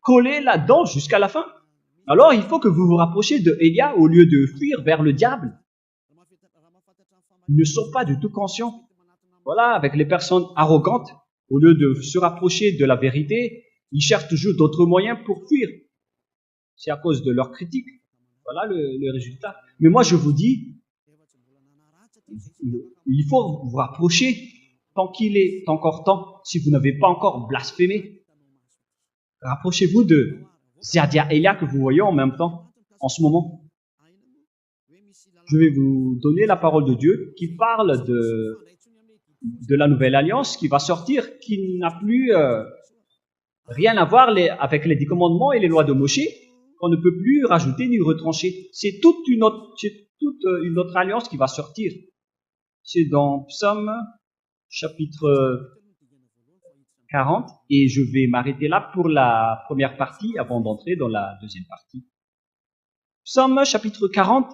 collés là-dedans jusqu'à la fin. Alors il faut que vous vous rapprochiez de Élia au lieu de fuir vers le diable. Ils ne sont pas du tout conscients. Voilà, avec les personnes arrogantes, au lieu de se rapprocher de la vérité, ils cherchent toujours d'autres moyens pour fuir. C'est à cause de leur critique. Voilà le résultat. Mais moi, je vous dis, il faut vous rapprocher tant qu'il est encore temps, si vous n'avez pas encore blasphémé. Rapprochez-vous de Ziadia Elia que vous voyez en même temps, en ce moment. Je vais vous donner la parole de Dieu qui parle de la nouvelle alliance qui va sortir, qui n'a plus rien à voir avec les 10 commandements et les lois de Moshe, qu'on ne peut plus rajouter ni retrancher. C'est toute une autre alliance qui va sortir. C'est dans Psaume chapitre 40, et je vais m'arrêter là pour la première partie avant d'entrer dans la deuxième partie. Psaume chapitre 40.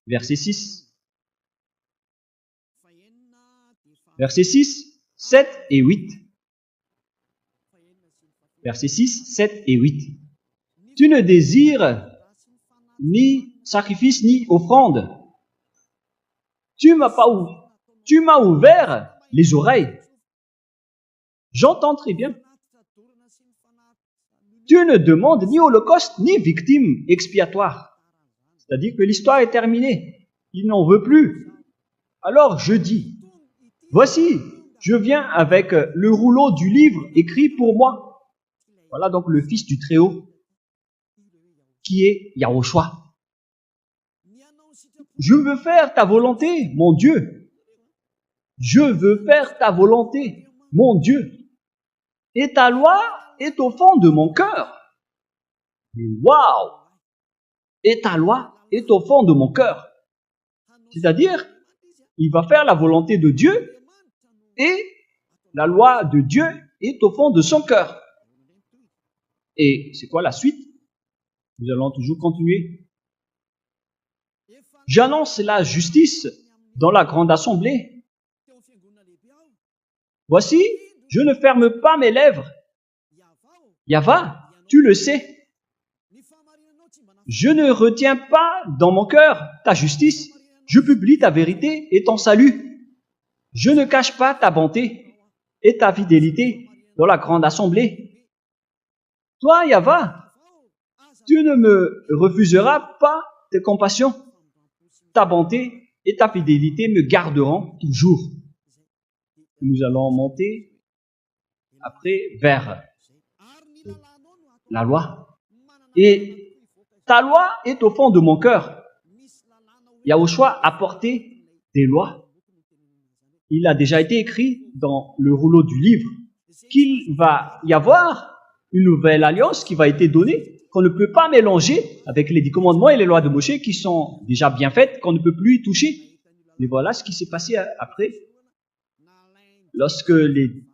Verset 6. Verset 6, 7 et 8. Verset 6, 7 et 8. Tu ne désires ni sacrifice ni offrande. Tu m'as ouvert les oreilles. J'entends très bien. Tu ne demandes ni holocauste ni victime expiatoire. C'est-à-dire que l'histoire est terminée. Il n'en veut plus. Alors je dis, voici, je viens avec le rouleau du livre écrit pour moi. Voilà donc le Fils du Très-Haut, qui est Yahushua. Je veux faire ta volonté, mon Dieu. Je veux faire ta volonté, mon Dieu. Et ta loi est au fond de mon cœur. Waouh! Et ta loi est au fond de mon cœur. C'est-à-dire, il va faire la volonté de Dieu et la loi de Dieu est au fond de son cœur. Et c'est quoi la suite? Nous allons toujours continuer. J'annonce la justice dans la grande assemblée. Voici, je ne ferme pas mes lèvres. Yahva, tu le sais. Je ne retiens pas dans mon cœur ta justice. Je publie ta vérité et ton salut. Je ne cache pas ta bonté et ta fidélité dans la grande assemblée. Toi, Yahva, tu ne me refuseras pas tes compassions. Ta bonté et ta fidélité me garderont toujours. Nous allons monter après vers la loi. Et Ta loi est au fond de mon cœur. Yahushua a porté des lois. Il a déjà été écrit dans le rouleau du livre qu'il va y avoir une nouvelle alliance qui va être donnée, qu'on ne peut pas mélanger avec les 10 commandements et les lois de Moïse qui sont déjà bien faites, qu'on ne peut plus y toucher. Mais voilà ce qui s'est passé après. Lorsque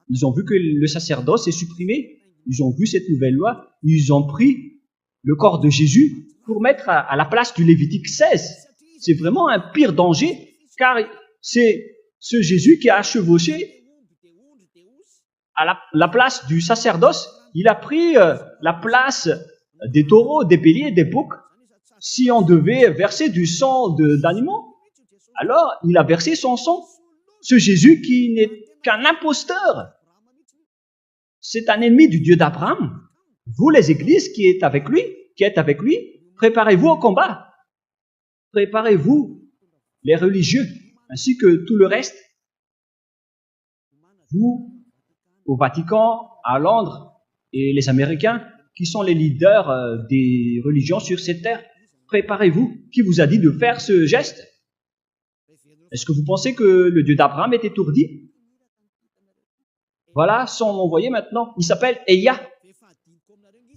ils ont vu que le sacerdoce est supprimé, ils ont vu cette nouvelle loi, ils ont pris le corps de Jésus pour mettre à la place du Lévitique 16. C'est vraiment un pire danger, car c'est ce Jésus qui a chevauché à la place du sacerdoce. Il a pris la place des taureaux, des béliers, des boucs. Si on devait verser du sang d'animaux, alors il a versé son sang. Ce Jésus qui n'est qu'un imposteur, c'est un ennemi du Dieu d'Abraham. Vous, les églises qui êtes avec lui, préparez-vous au combat. Préparez-vous, les religieux, ainsi que tout le reste. Vous, au Vatican, à Londres, et les Américains, qui sont les leaders des religions sur cette terre, préparez-vous. Qui vous a dit de faire ce geste? Est-ce que vous pensez que le Dieu d'Abraham est étourdi? Voilà son envoyé maintenant. Il s'appelle Elia.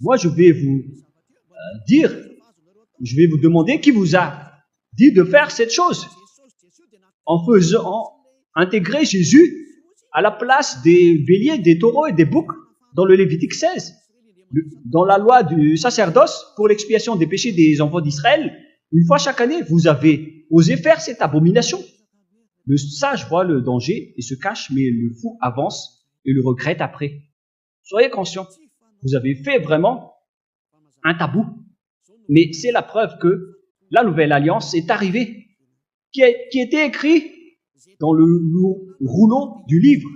Moi, je vais vous je vais vous demander qui vous a dit de faire cette chose en faisant intégrer Jésus à la place des béliers, des taureaux et des boucs dans le Lévitique 16. Dans la loi du sacerdoce pour l'expiation des péchés des enfants d'Israël, une fois chaque année, vous avez osé faire cette abomination. Le sage voit le danger et se cache, mais le fou avance et le regrette après. Soyez conscients, vous avez fait vraiment un tabou. Mais c'est la preuve que la nouvelle alliance est arrivée, qui était écrit dans le rouleau du livre.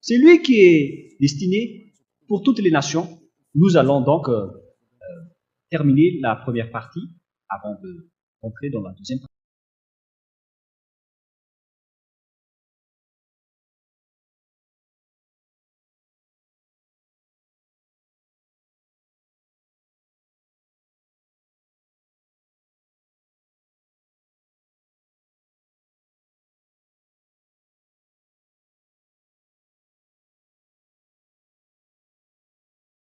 C'est lui qui est destiné pour toutes les nations. Nous allons donc terminer la première partie avant de rentrer dans la deuxième partie.